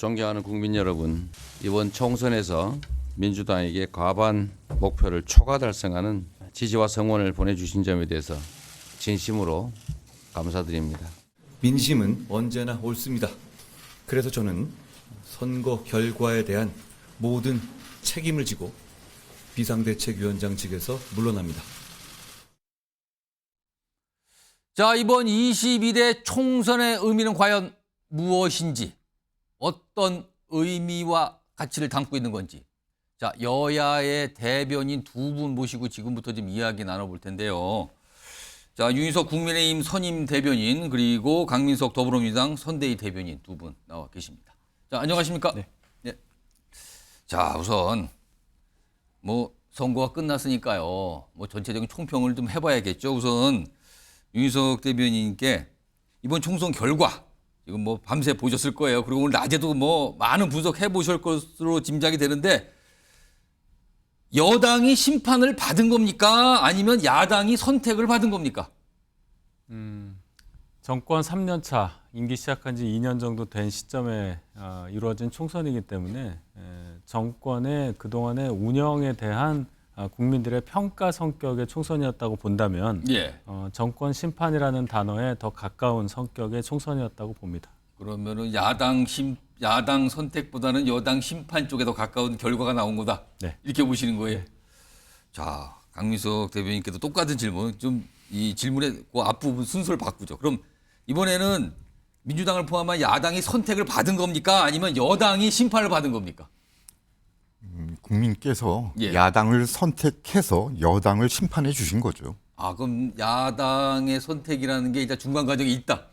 존경하는 국민 여러분, 이번 총선에서 민주당에게 과반 목표를 초과 달성하는 지지와 성원을 보내주신 점에 대해서 진심으로 감사드립니다. 민심은 언제나 옳습니다. 그래서 저는 선거 결과에 대한 모든 책임을 지고 비상대책위원장직에서 물러납니다. 자, 이번 22대 총선의 의미는 과연 무엇인지, 어떤 의미와 가치를 담고 있는 건지. 자, 여야의 대변인 두 분 모시고 지금부터 좀 이야기 나눠볼 텐데요. 자, 윤희석 국민의힘 선임 대변인, 그리고 강민석 더불어민주당 선대위 대변인 두 분 나와 계십니다. 자, 안녕하십니까? 네. 네. 자, 우선 선거가 끝났으니까요. 전체적인 총평을 좀 해봐야겠죠. 우선 윤희석 대변인께 이번 총선 결과 지금 밤새 보셨을 거예요. 그리고 오늘 낮에도 많은 분석해 보실 것으로 짐작이 되는데, 여당이 심판을 받은 겁니까? 아니면 야당이 선택을 받은 겁니까? 정권 3년 차, 임기 시작한 지 2년 정도 된 시점에 이루어진 총선이기 때문에 정권의 그동안의 운영에 대한 국민들의 평가 성격의 총선이었다고 본다면 예. 정권 심판이라는 단어에 더 가까운 성격의 총선이었다고 봅니다. 그러면은 야당 선택보다는 여당 심판 쪽에 더 가까운 결과가 나온 거다. 네. 이렇게 보시는 거예요. 자, 강민석 대변인께도 똑같은 질문. 좀 이 질문의 그 앞부분 순서를 바꾸죠. 그럼 이번에는 민주당을 포함한 야당이 선택을 받은 겁니까? 아니면 여당이 심판을 받은 겁니까? 국민께서 예. 야당을 선택해서 여당을 심판해 주신 거죠. 아, 그럼 야당의 선택이라는 게 일단 중간 과정이 있다.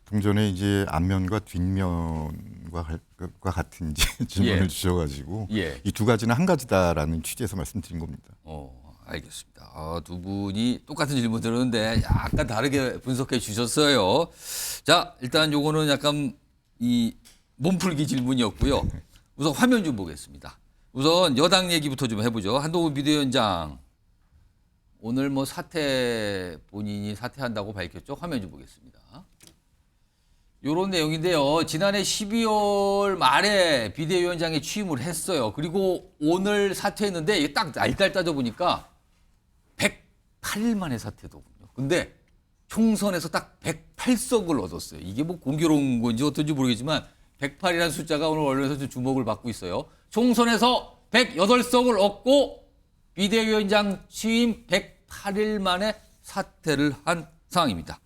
동전의 이제 앞면과 뒷면과 같은 이제 질문을 예. 주셔가지고 예. 이 두 가지는 한 가지다라는 취지에서 말씀드린 겁니다. 알겠습니다. 두 분이 똑같은 질문 들었는데 약간 다르게 분석해 주셨어요. 자, 일단 요거는 약간 이 몸풀기 질문이었고요. 우선 화면 좀 보겠습니다. 우선 여당 얘기부터 좀 해보죠. 한동훈 비대위원장 오늘 본인이 사퇴한다고 밝혔죠. 화면 좀 보겠습니다. 요런 내용인데요. 지난해 12월 말에 비대위원장에 취임을 했어요. 그리고 오늘 사퇴했는데 이게 딱 날짜를 따져보니까 108일 만에 사퇴더군요. 근데 총선에서 딱 108석을 얻었어요. 이게 공교로운 건지 어떤지 모르겠지만 108이라는 숫자가 오늘 언론에서 좀 주목을 받고 있어요. 총선에서 108석을 얻고 비대위원장 취임 108일 만에 사퇴를 한 상황입니다.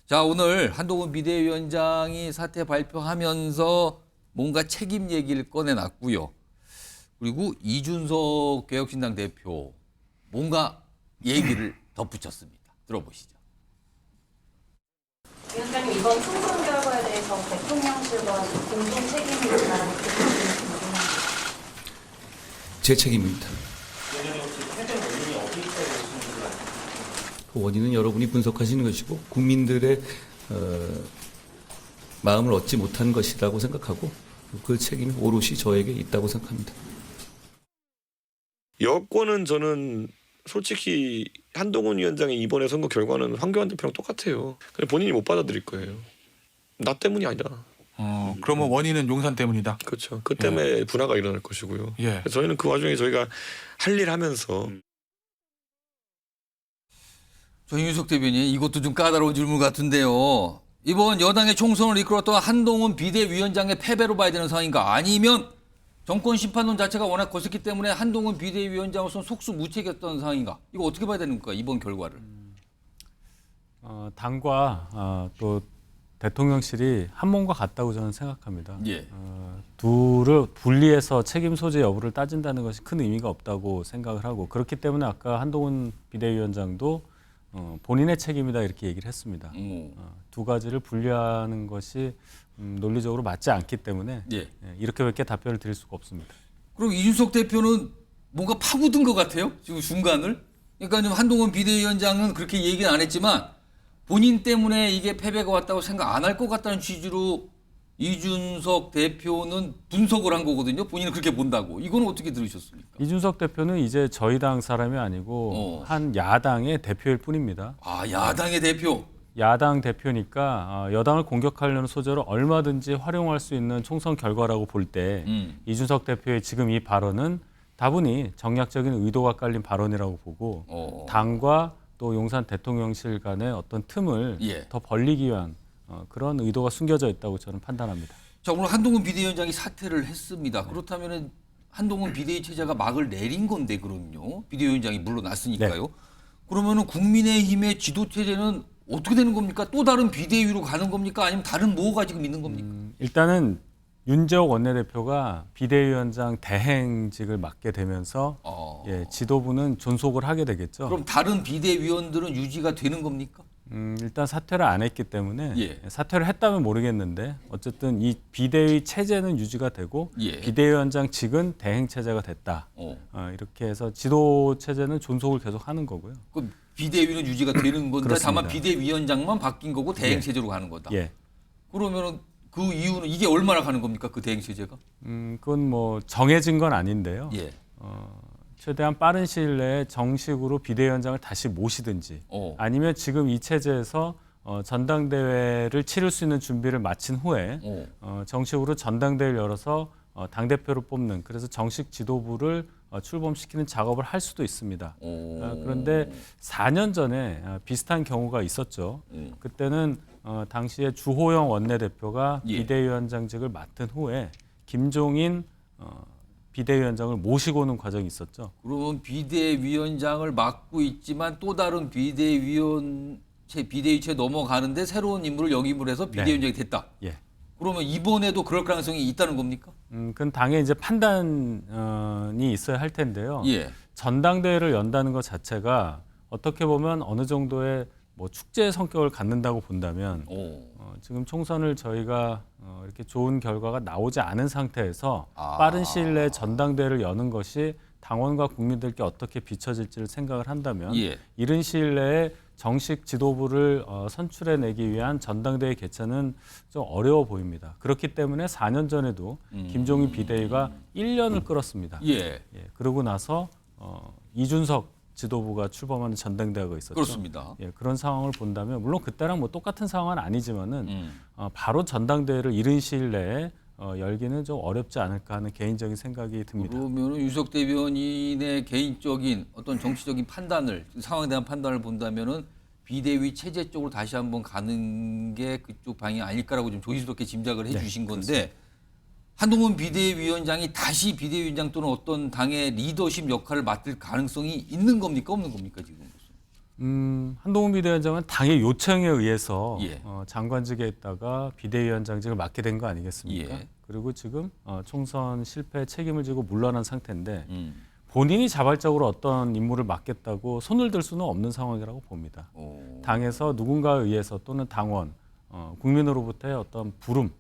자, 오늘 한동훈 비대위원장이 사퇴 발표하면서 뭔가 책임 얘기를 꺼내놨고요. 그리고 이준석 개혁신당 대표 뭔가 얘기를 덧붙였습니다. 들어보시죠. 위원장님, 이번 총선 결과에 대해서 대통령실과 공동 책임을 다하는 궁금합니다. 제 책임입니다. 그 원인은 여러분이 분석하시는 것이고 국민들의 마음을 얻지 못한 것이라고 생각하고 그 책임이 오롯이 저에게 있다고 생각합니다. 여권은 저는 솔직히 한동훈 위원장의 이번에 선거 결과는 황교안 대표랑 똑같아요. 근데 본인이 못 받아들일 거예요. 나 때문이 아니라. 그러면 원인은 용산 때문이다. 그렇죠. 그 때문에 분화가 일어날 것이고요. 예. 저희는 그 와중에 저희가 할 일 하면서 윤희석 대변인, 이것도 좀 까다로운 질문 같은데요. 이번 여당의 총선을 이끌었던 한동훈 비대위원장의 패배로 봐야 되는 상황인가? 아니면 정권 심판론 자체가 워낙 거셌기 때문에 한동훈 비대위원장으로서는 속수무책이었던 상황인가? 이거 어떻게 봐야 되는 겁니까? 이번 결과를. 당과 또 대통령실이 한 몸과 같다고 저는 생각합니다. 예. 둘을 분리해서 책임 소재 여부를 따진다는 것이 큰 의미가 없다고 생각을 하고, 그렇기 때문에 아까 한동훈 비대위원장도 본인의 책임이다 이렇게 얘기를 했습니다. 두 가지를 분리하는 것이 논리적으로 맞지 않기 때문에 예. 이렇게밖에 답변을 드릴 수가 없습니다. 그럼 이준석 대표는 뭔가 파고든 것 같아요. 지금 중간을. 그러니까 한동훈 비대위원장은 그렇게 얘기는 안 했지만 본인 때문에 이게 패배가 왔다고 생각 안 할 것 같다는 취지로 이준석 대표는 분석을 한 거거든요. 본인은 그렇게 본다고. 이건 어떻게 들으셨습니까? 이준석 대표는 이제 저희 당 사람이 아니고 한 야당의 대표일 뿐입니다. 아, 야당의 대표. 야당 대표니까 여당을 공격하려는 소재로 얼마든지 활용할 수 있는 총선 결과라고 볼 때 이준석 대표의 지금 이 발언은 다분히 정략적인 의도가 깔린 발언이라고 보고 당과 또 용산 대통령실 간의 어떤 틈을 예. 더 벌리기 위한 그런 의도가 숨겨져 있다고 저는 판단합니다. 자, 오늘 한동훈 비대위원장이 사퇴를 했습니다. 그렇다면은 한동훈 비대위 체제가 막을 내린 건데 그럼요. 비대위원장이 물러났으니까요. 그러면은 국민의힘의 지도 체제는 어떻게 되는 겁니까? 또 다른 비대위로 가는 겁니까? 아니면 다른 뭐가 지금 있는 겁니까? 일단은 윤재옥 원내대표가 비대위원장 대행직을 맡게 되면서 지도부는 존속을 하게 되겠죠. 그럼 다른 비대위원들은 유지가 되는 겁니까? 일단 사퇴를 안 했기 때문에 예. 사퇴를 했다면 모르겠는데 어쨌든 이 비대위 체제는 유지가 되고 예. 비대위원장직은 대행 체제가 됐다. 이렇게 해서 지도 체제는 존속을 계속하는 거고요. 그 비대위는 유지가 되는 건데 그렇습니다. 다만 비대위원장만 바뀐 거고 대행 예. 체제로 가는 거다. 예, 그러면은 그 이유는 이게 얼마나 가는 겁니까? 그 대행 체제가? 그건 뭐 정해진 건 아닌데요. 예. 최대한 빠른 시일 내에 정식으로 비대위원장을 다시 모시든지 아니면 지금 이 체제에서 전당대회를 치를 수 있는 준비를 마친 후에 정식으로 전당대회를 열어서 당대표를 뽑는 그래서 정식 지도부를 출범시키는 작업을 할 수도 있습니다. 그런데 4년 전에 비슷한 경우가 있었죠. 그때는 당시에 주호영 원내대표가 예. 비대위원장직을 맡은 후에 김종인 비대위원장을 모시고 오는 과정이 있었죠. 그러면 비대위원장을 맡고 있지만 또 다른 비대위체 넘어가는데 새로운 인물을 영입을 해서 비대위원장이 됐다. 예. 그러면 이번에도 그럴 가능성이 있다는 겁니까? 그건 당에 이제 판단이 있어야 할 텐데요. 예. 전당대회를 연다는 것 자체가 어떻게 보면 어느 정도의 뭐 축제 성격을 갖는다고 본다면 지금 총선을 저희가 이렇게 좋은 결과가 나오지 않은 상태에서 빠른 시일 내에 전당대회를 여는 것이 당원과 국민들께 어떻게 비춰질지를 생각을 한다면 예. 이른 시일 내에 정식 지도부를 선출해내기 위한 전당대회 개최는 좀 어려워 보입니다. 그렇기 때문에 4년 전에도 김종인 비대위가 1년을 끌었습니다. 예. 그러고 나서 이준석 지도부가 출범하는 전당대회가 있었죠. 그렇습니다. 그런 상황을 본다면 물론 그때랑 뭐 똑같은 상황은 아니지만은 바로 전당대회를 이른 시일 내에 열기는 좀 어렵지 않을까 하는 개인적인 생각이 듭니다. 그러면 윤석 대변인의 개인적인 어떤 정치적인 판단을 상황에 대한 판단을 본다면은 비대위 체제 쪽으로 다시 한번 가는 게 그쪽 방향이 아닐까라고 좀 조심스럽게 짐작을 해주신 건데 한동훈 비대위원장이 다시 비대위원장 또는 어떤 당의 리더십 역할을 맡을 가능성이 있는 겁니까 없는 겁니까 지금? 한동훈 비대위원장은 당의 요청에 의해서 예. 장관직에 있다가 비대위원장직을 맡게 된 거 아니겠습니까? 예. 그리고 지금 총선 실패 책임을 지고 물러난 상태인데 본인이 자발적으로 어떤 임무를 맡겠다고 손을 들 수는 없는 상황이라고 봅니다. 당에서 누군가에 의해서 또는 당원, 국민으로부터의 어떤 부름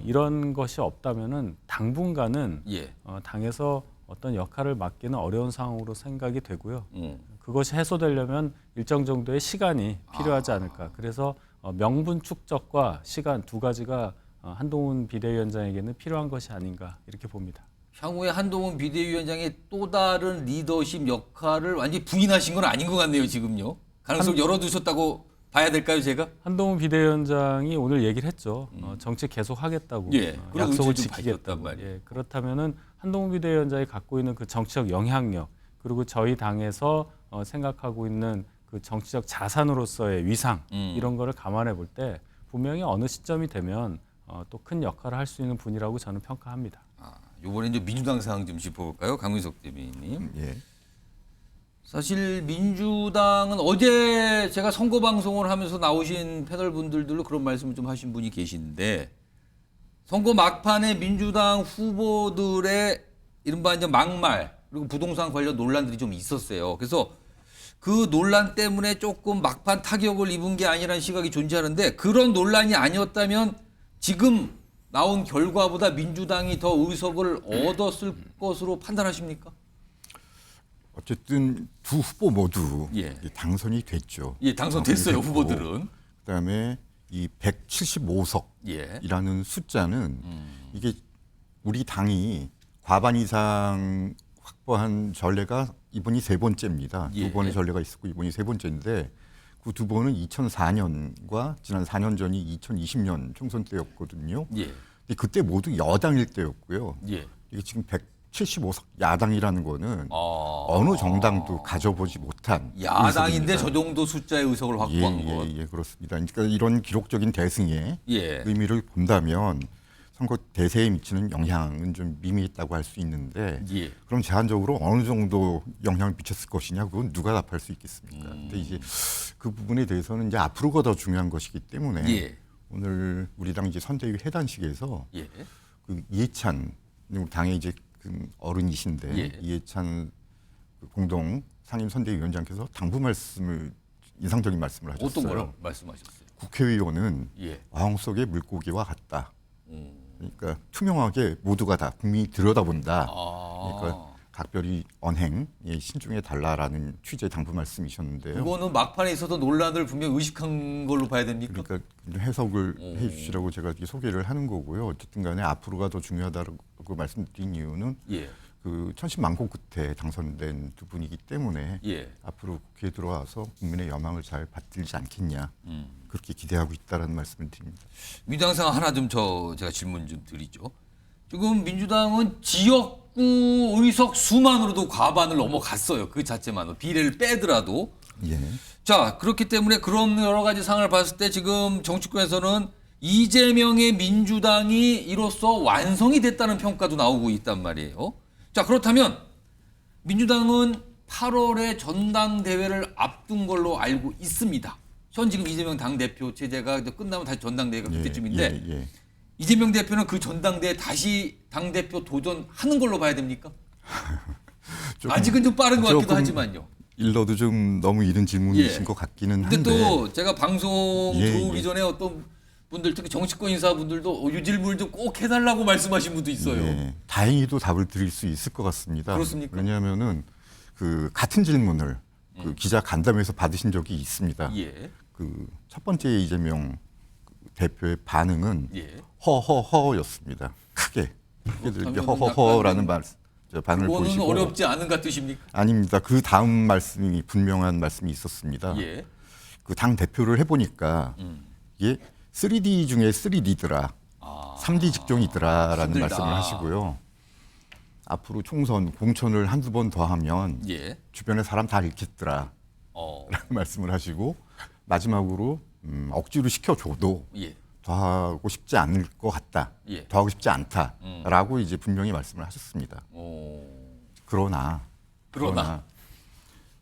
이런 것이 없다면은 당분간은 예. 당에서 어떤 역할을 맡기는 어려운 상황으로 생각이 되고요. 그것이 해소되려면 일정 정도의 시간이 필요하지 않을까. 그래서 명분 축적과 시간 두 가지가 한동훈 비대위원장에게는 필요한 것이 아닌가 이렇게 봅니다. 향후에 한동훈 비대위원장의 또 다른 리더십 역할을 완전히 부인하신 건 아닌 것 같네요 지금요. 가능성 열어두셨다고 봐야 될까요 제가? 한동훈 비대위원장이 오늘 얘기를 했죠. 정책 계속 하겠다고 그런 약속을 의지를 좀 지키겠다고. 밝혔단 말이에요. 그렇다면은 한동훈 비대위원장이 갖고 있는 그 정치적 영향력 그리고 저희 당에서 생각하고 있는 그 정치적 자산으로서의 위상 이런 거를 감안해 볼 때 분명히 어느 시점이 되면 또 큰 역할을 할 수 있는 분이라고 저는 평가합니다. 이번에 이제 민주당 상황 좀 짚어볼까요, 강민석 대변인님? 예. 사실 민주당은 어제 제가 선거 방송을 하면서 나오신 패널 분들도 그런 말씀을 좀 하신 분이 계신데 선거 막판에 민주당 후보들의 이른바 이제 막말 그리고 부동산 관련 논란들이 좀 있었어요. 그래서 그 논란 때문에 조금 막판 타격을 입은 게 아니라는 시각이 존재하는데 그런 논란이 아니었다면 지금 나온 결과보다 민주당이 더 의석을 얻었을 것으로 판단하십니까? 어쨌든 두 후보 모두 예. 당선이 됐죠. 예, 당선됐어요, 됐고, 후보들은. 그다음에 이 175석이라는 예. 숫자는 이게 우리 당이 과반 이상 확보한 전례가 이번이 세 번째입니다. 예. 두 번의 전례가 있었고 이번이 세 번째인데 그 두 번은 2004년과 지난 4년 전이 2020년 총선 때였거든요. 예. 근데 그때 모두 여당일 때였고요. 예. 이게 지금 175석 야당이라는 거는 아. 어느 정당도 가져보지 못한 야당인데 의석입니다. 저 정도 숫자의 의석을 확보한 것. 예, 그렇습니다. 그러니까 이런 기록적인 대승의 예. 의미를 본다면 선거 대세에 미치는 영향은 좀 미미했다고 할 수 있는데 예. 그럼 제한적으로 어느 정도 영향을 미쳤을 것이냐 그건 누가 답할 수 있겠습니까? 근데 이제 그 부분에 대해서는 이제 앞으로가 더 중요한 것이기 때문에 예. 오늘 우리랑 이제 선대위 회단식에서 예. 그 이해찬 당의 이제 그 어른이신데 예. 이해찬 그 공동 상임 선대위원장께서 당부 말씀을 인상적인 말씀을 하셨어요. 어떤 걸 말씀하셨어요? 국회의원은 예. 어항 속의 물고기와 같다. 그러니까 투명하게 모두가 다 국민이 들여다본다. 그러니까 각별히 언행에 신중해 달라라는 취지의 당부 말씀이셨는데요. 그거는 막판에 있어서 논란을 분명 의식한 걸로 봐야 됩니까? 그러니까 해석을 해주시라고 제가 이렇게 소개를 하는 거고요. 어쨌든 간에 앞으로가 더 중요하다고 말씀드린 이유는 예. 그 천신만고 끝에 당선된 두 분이기 때문에 예. 앞으로 국회에 들어와서 국민의 여망을 잘 받들지 않겠냐 그렇게 기대하고 있다라는 말씀을 드립니다. 민주당상 하나 좀 제가 질문 좀 드리죠. 지금 민주당은 지역구 의석 수만으로도 과반을 넘어갔어요. 그 자체만으로 비례를 빼더라도. 예. 자, 그렇기 때문에 그런 여러 가지 상황을 봤을 때 지금 정치권에서는 이재명의 민주당이 이로써 완성이 됐다는 평가도 나오고 있단 말이에요. 자, 그렇다면 민주당은 8월에 전당대회를 앞둔 걸로 알고 있습니다. 현 지금 이재명 당대표 체제가 끝나면 다시 전당대회가 그때쯤인데 예. 이재명 대표는 그 전당대회 다시 당대표 도전하는 걸로 봐야 됩니까? 조금- 아직은 좀 빠른 것 같기도 조금 하지만요. 일러도 좀 너무 이른 질문이신 예. 것 같기는 근데 한데 또 제가 방송 예, 들어오기 예. 전에 어떤 분들 특히 정치권 인사분들도 이 질문을 좀 꼭 해달라고 말씀하신 분도 있어요. 예, 다행히도 답을 드릴 수 있을 것 같습니다. 그렇습니까? 왜냐하면은 그 같은 질문을 그 기자 간담회에서 받으신 적이 있습니다. 예. 그 첫 번째 이재명 대표의 반응은 예. 허허허였습니다. 크게 들게 그렇다면은 허허허라는 반응을 그거는 보이시고 어렵지 않은가 뜻입니까? 아닙니다. 그 다음 말씀이 분명한 말씀이 있었습니다. 예. 그 당 대표를 해보니까 이게 3D 중에 3D더라, 3D 직종이더라라는 힘들다. 말씀을 하시고요. 앞으로 총선 공천을 한두 번 더 하면 예. 주변에 사람 다 잃겠더라라는 말씀을 하시고 마지막으로 억지로 시켜줘도 예. 더 하고 싶지 않을 것 같다, 예. 더 하고 싶지 않다라고 이제 분명히 말씀을 하셨습니다. 그러나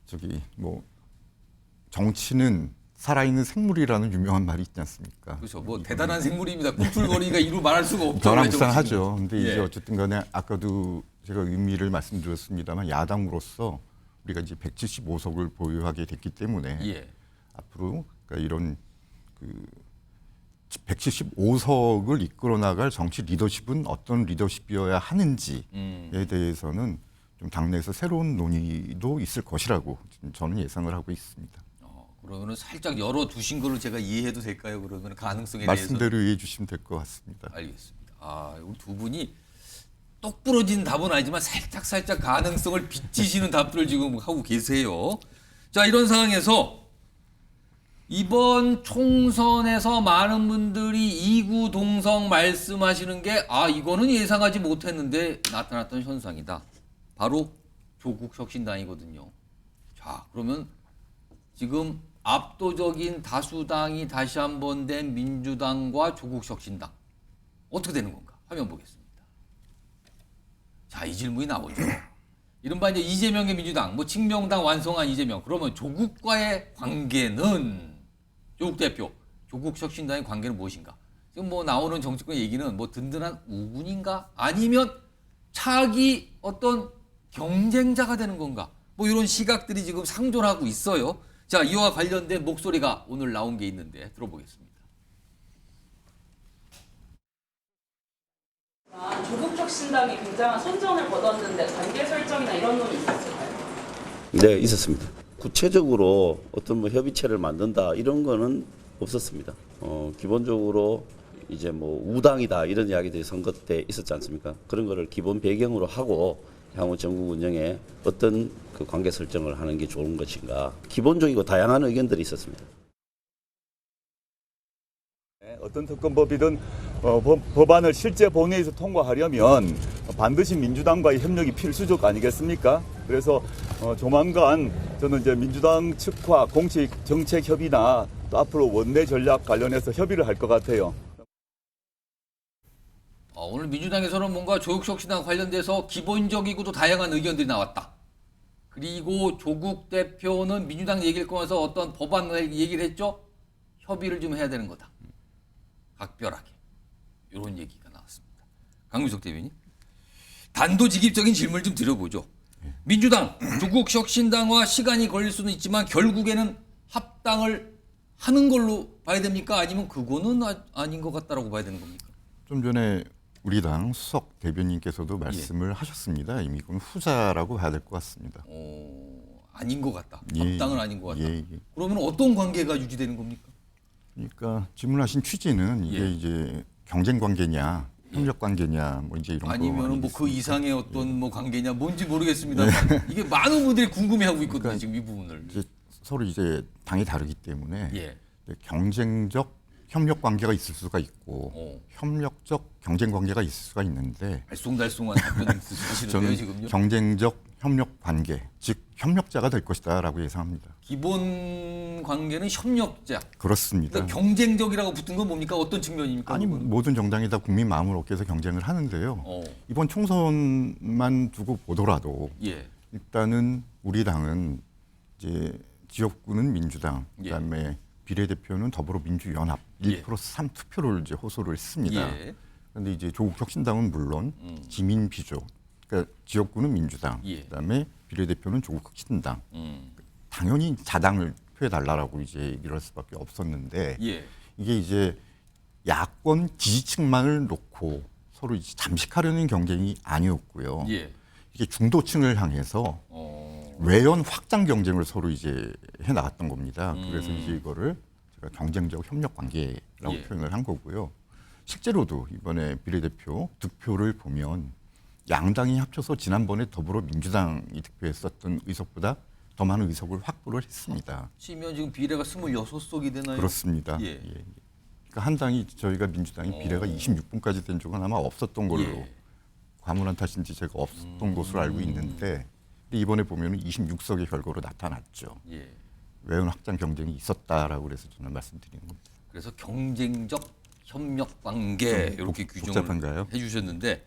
저기 뭐 정치는 살아있는 생물이라는 유명한 말이 있지 않습니까? 그렇죠. 뭐 대단한 생물입니다. 꿈틀거리니까 이루 말할 수가 없죠. 변화무쌍하죠. 근데 예. 이제 어쨌든 간에 아까도 제가 의미를 말씀드렸습니다만 야당으로서 우리가 이제 175석을 보유하게 됐기 때문에 예. 앞으로 그러니까 이런 그 175석을 이끌어 나갈 정치 리더십은 어떤 리더십이어야 하는지에 대해서는 좀 당내에서 새로운 논의도 있을 것이라고 저는 예상을 하고 있습니다. 그러면은 살짝 열어 두신 걸로 제가 이해해도 될까요? 그러면 가능성에 대해서 말씀대로 이해해 주시면 될 것 같습니다. 알겠습니다. 우리 두 분이 똑 부러진 답은 아니지만 살짝 가능성을 비치시는 답들을 지금 하고 계세요. 자, 이런 상황에서 이번 총선에서 많은 분들이 이구동성 말씀하시는 게 이거는 예상하지 못했는데 나타났던 현상이다. 바로 조국혁신당이거든요. 자, 그러면 지금 압도적인 다수당이 다시 한번 된 민주당과 조국혁신당 어떻게 되는 건가? 화면 보겠습니다. 자, 이 질문이 나오죠. 이른바 이제 이재명의 민주당, 뭐 칙명당 완성한 이재명. 그러면 조국과의 관계는 조국 대표, 조국혁신당의 관계는 무엇인가? 지금 뭐 나오는 정치권 얘기는 뭐 든든한 우군인가? 아니면 차기 어떤 경쟁자가 되는 건가? 뭐 이런 시각들이 지금 상존하고 있어요. 자, 이와 관련된 목소리가 오늘 나온 게 있는데 들어보겠습니다. 조국혁신당이 굉장한 선전을 거뒀는데 관계 설정이나 이런 논이 있었을까요? 네, 있었습니다. 구체적으로 어떤 뭐 협의체를 만든다 이런 거는 없었습니다. 기본적으로 이제 뭐 우당이다 이런 이야기들이 선거 때 있었지 않습니까? 그런 거를 기본 배경으로 하고 향후 전국 운영에 어떤 그 관계 설정을 하는 게 좋은 것인가 기본적이고 다양한 의견들이 있었습니다. 어떤 특검법이든 법안을 실제 본회의에서 통과하려면 반드시 민주당과의 협력이 필수적 아니겠습니까? 그래서 조만간 저는 이제 민주당 측과 공식 정책 협의나 또 앞으로 원내 전략 관련해서 협의를 할 것 같아요. 오늘 민주당에서는 뭔가 조국혁신당 관련돼서 기본적이고도 다양한 의견들이 나왔다. 그리고 조국 대표는 민주당 얘기를 꺼내서 어떤 법안을 얘기를 했죠. 협의를 좀 해야 되는 거다. 각별하게. 이런 얘기가 나왔습니다. 강민석 대변인. 단도직입적인 질문을 좀 드려보죠. 민주당, 조국혁신당과 시간이 걸릴 수는 있지만 결국에는 합당을 하는 걸로 봐야 됩니까? 아니면 그거는 아닌 것 같다라고 봐야 되는 겁니까? 좀 전에 우리 당 수석 대변인께서도 말씀을 하셨습니다. 이미 그건 후자라고 봐야 될 것 같습니다. 아닌 것 같다. 예, 합당은 아닌 것 같다. 예, 예. 그러면 어떤 관계가 유지되는 겁니까? 그러니까 질문하신 취지는 이게 예. 이제 경쟁 관계냐, 협력 관계냐, 뭐 이제 이런 거 아니면 뭐 그 아니겠습니까? 이상의 어떤 뭐 관계냐 뭔지 모르겠습니다만 이게 많은 분들이 궁금해하고 있거든요. 그러니까 지금 이 부분을. 이제 서로 이제 당이 다르기 때문에 예. 경쟁적 협력 관계가 있을 수가 있고 협력적 경쟁 관계가 있을 수가 있는데 알쏭달쏭한 답변을 쓰시는데요 저는 지금요. 경쟁적 협력 관계, 즉 협력자가 될 것이다라고 예상합니다. 기본 관계는 협력자. 그렇습니다. 그러니까 경쟁적이라고 붙은 건 뭡니까? 어떤 측면입니까? 아니 그건? 모든 정당이 다 국민 마음을 얻기 위해서 경쟁을 하는데요. 이번 총선만 두고 보더라도 예. 일단은 우리 당은 이제 지역구는 민주당, 예. 그다음에 비례대표는 더불어민주연합 1 예. 플러스 3 투표를 이제 호소를 했습니다. 예. 그런데 이제 조국혁신당은 물론 지민비조, 그러니까 지역구는 민주당, 예. 그다음에 비례대표는 조국혁신당. 음. 당연히 자당을 표해달라고 이제 얘기를 할 수밖에 없었는데 예. 이게 이제 야권 지지층만을 놓고 서로 이제 잠식하려는 경쟁이 아니었고요. 예. 이게 중도층을 향해서 외연 확장 경쟁을 서로 이제 해 나갔던 겁니다. 그래서 이제 이거를 제가 경쟁적 협력 관계라고 예. 표현을 한 거고요. 실제로도 이번에 비례대표 득표를 보면 양당이 합쳐서 지난번에 더불어민주당이 득표했었던 의석보다 더 많은 의석을 확보를 했습니다. 치면 지금 비례가 26석이 되나요? 그렇습니다. 예. 그러니까 한 당이 저희가 민주당이 비례가 26분까지 된 적은 아마 없었던 걸로 예. 과문한 탓인지 제가 없었던 것으로 알고 있는데 근데 이번에 보면 26석의 결과로 나타났죠. 예. 외연 확장 경쟁이 있었다라고 그래서 저는 말씀드리는 겁니다. 그래서 경쟁적 협력 관계 좀 이렇게 규정을 복잡한가요? 해주셨는데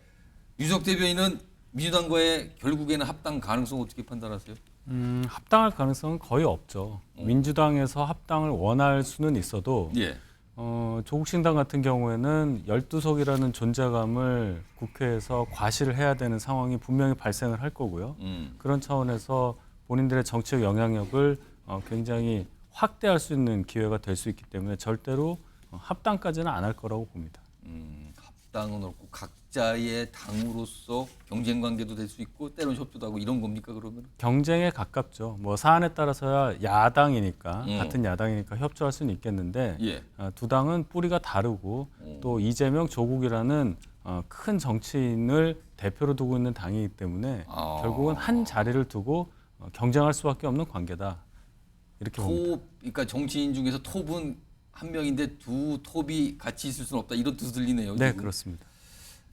윤석 대변인은 민주당과의 결국에는 합당 가능성 어떻게 판단하세요? 합당할 가능성은 거의 없죠. 민주당에서 합당을 원할 수는 있어도 예. 조국신당 같은 경우에는 12석이라는 존재감을 국회에서 과시를 해야 되는 상황이 분명히 발생을 할 거고요. 그런 차원에서 본인들의 정치적 영향력을 굉장히 확대할 수 있는 기회가 될 수 있기 때문에 절대로 합당까지는 안 할 거라고 봅니다. 합당은 없고 각자의 당으로서 경쟁 관계도 될 수 있고 때로는 협조도 하고 이런 겁니까 그러면? 경쟁에 가깝죠. 뭐 사안에 따라서야 야당이니까 같은 야당이니까 협조할 수는 있겠는데 예. 두 당은 뿌리가 다르고 또 이재명, 조국이라는 큰 정치인을 대표로 두고 있는 당이기 때문에 결국은 한 자리를 두고 경쟁할 수밖에 없는 관계다. 이렇게 봅니다. 그러니까 정치인 중에서 톱은 한 명인데 두 톱이 같이 있을 수는 없다 이런 뜻 들리네요. 네, 지금. 그렇습니다.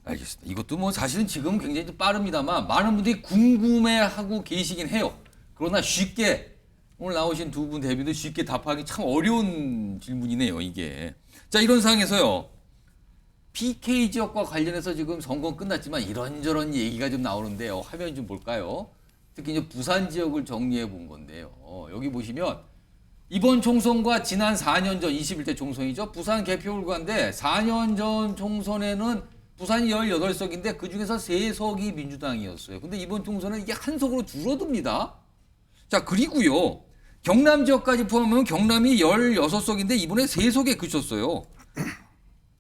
알겠습니다. 이것도 뭐 사실은 지금은 굉장히 좀 빠릅니다만 많은 분들이 궁금해하고 계시긴 해요. 그러나 쉽게 오늘 나오신 두 분 대변도 쉽게 답하기 참 어려운 질문이네요. 이게. 자, 이런 상황에서요. PK 지역과 관련해서 지금 선거 끝났지만 이런저런 얘기가 좀 나오는데요. 화면 좀 볼까요? 특히 이제 부산 지역을 정리해 본 건데요. 여기 보시면 이번 총선과 지난 4년 전 21대 총선이죠. 부산 개표율과인데 4년 전 총선에는 부산이 18석인데 그중에서 3석이 민주당이었어요. 근데 이번 총선은 이게 한 석으로 줄어듭니다. 자, 그리고요. 경남 지역까지 포함하면 경남이 16석인데 이번에 3석에 그쳤어요.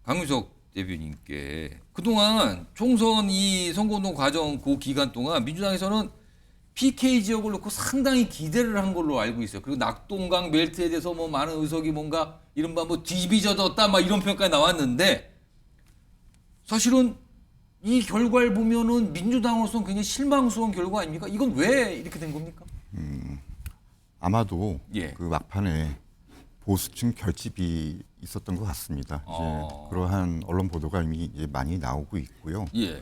강윤석 대변인께 그동안 총선 이 선거운동 과정 그 기간 동안 민주당에서는 PK 지역을 놓고 상당히 기대를 한 걸로 알고 있어요. 그리고 낙동강 멜트에 대해서 뭐 많은 의석이 뭔가 이른바 뭐 뒤비져졌다 막 이런 평가가 나왔는데 사실은 이 결과를 보면은 민주당으로서는 굉장히 실망스러운 결과 아닙니까? 이건 왜 이렇게 된 겁니까? 아마도 예. 그 막판에 보수층 결집이 있었던 것 같습니다. 이제 그러한 언론 보도가 이미 이제 많이 나오고 있고요. 예.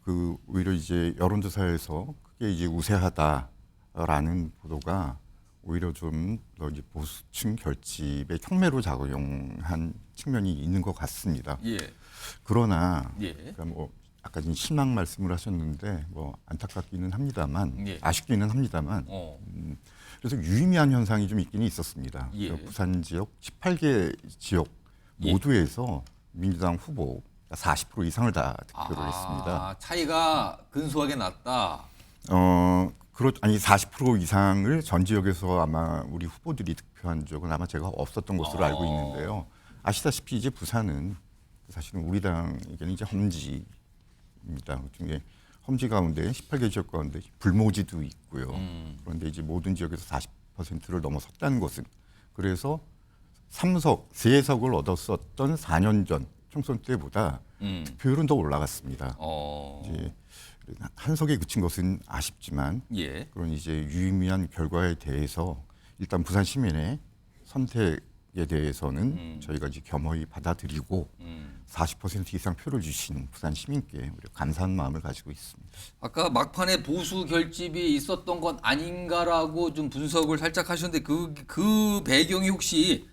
그 오히려 이제 여론조사에서 크게 이제 우세하다라는 보도가 오히려 좀 더 이제 보수층 결집의 촉매로 작용한 측면이 있는 것 같습니다. 예. 그러나 예. 그러니까 뭐 아까 좀 실망 말씀을 하셨는데 뭐 안타깝기는 합니다만 예. 아쉽기는 합니다만 그래서 유의미한 현상이 좀 있기는 있었습니다. 예. 그러니까 부산 지역 18개 지역 예. 모두에서 민주당 후보 40% 이상을 다 득표를 했습니다. 차이가 근소하게 났다. 아니 40% 이상을 전 지역에서 아마 우리 후보들이 득표한 적은 아마 제가 없었던 것으로 알고 있는데요. 아시다시피 이제 부산은 사실은 우리 당에게는 이제 험지입니다. 그중에 험지 가운데 18개 지역 가운데 불모지도 있고요. 그런데 이제 모든 지역에서 40%를 넘어섰다는 것은 그래서 3석을 얻었었던 4년 전 총선 때보다 득표율은 더 올라갔습니다. 이제 한 석에 그친 것은 아쉽지만 예. 그런 이제 유의미한 결과에 대해서 일단 부산 시민의 선택에 대해서는 저희가 이제 겸허히 받아들이고 40% 이상 표를 주신 부산 시민께 우리가 감사한 마음을 가지고 있습니다. 아까 막판에 보수 결집이 있었던 건 아닌가라고 좀 분석을 살짝 하셨는데 그 배경이 혹시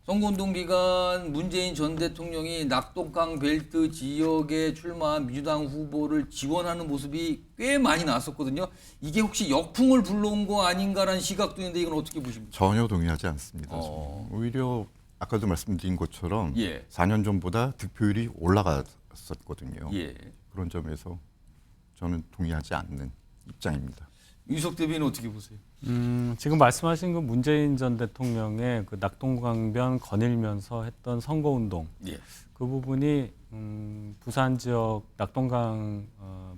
선거운동 기간 문재인 전 대통령이 낙동강 벨트 지역에 출마한 민주당 후보를 지원하는 모습이 꽤 많이 나왔었거든요. 이게 혹시 역풍을 불러온 거 아닌가라는 시각도 있는데 이건 어떻게 보십니까? 전혀 동의하지 않습니다. 오히려 아까도 말씀드린 것처럼 예. 4년 전보다 득표율이 올라갔었거든요. 예. 그런 점에서 저는 동의하지 않는 입장입니다. 윤석 대변인 어떻게 보세요? 지금 말씀하신 그 문재인 전 대통령의 그 낙동강변 거닐면서 했던 선거운동 예. 그 부분이 부산 지역 낙동강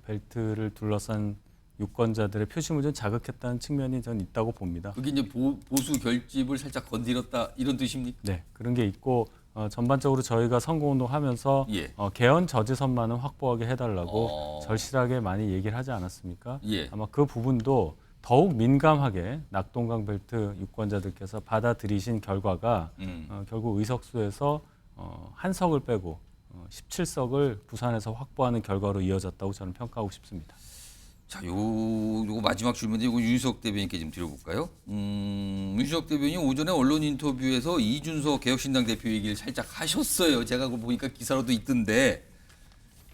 벨트를 둘러싼 유권자들의 표심을 좀 자극했다는 측면이 전 있다고 봅니다. 그게 이제 보수 결집을 살짝 건드렸다 이런 뜻입니까? 네, 그런 게 있고 전반적으로 저희가 선거운동하면서 예. 개헌 저지선만은 확보하게 해달라고 절실하게 많이 얘기를 하지 않았습니까? 예. 아마 그 부분도 더욱 민감하게 낙동강 벨트 유권자들께서 받아들이신 결과가 결국 의석수에서 한 석을 빼고 17석을 부산에서 확보하는 결과로 이어졌다고 저는 평가하고 싶습니다. 자, 요거 마지막 질문인데 요거 윤석 대변인께 좀 드려볼까요? 윤석 대변인이 오전에 언론 인터뷰에서 이준석 개혁신당 대표 얘기를 살짝 하셨어요. 제가 그거 보니까 기사로도 있던데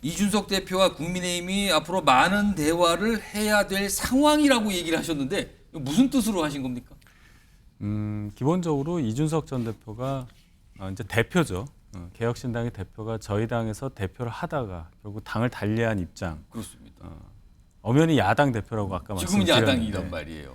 이준석 대표와 국민의힘이 앞으로 많은 대화를 해야 될 상황이라고 얘기를 하셨는데 무슨 뜻으로 하신 겁니까? 기본적으로 이준석 전 대표가 이제 대표죠. 개혁신당의 대표가 저희 당에서 대표를 하다가 결국 당을 달리한 입장. 그렇습니다. 엄연히 야당 대표라고 아까 지금은 말씀드렸는데 야당이란 말이에요.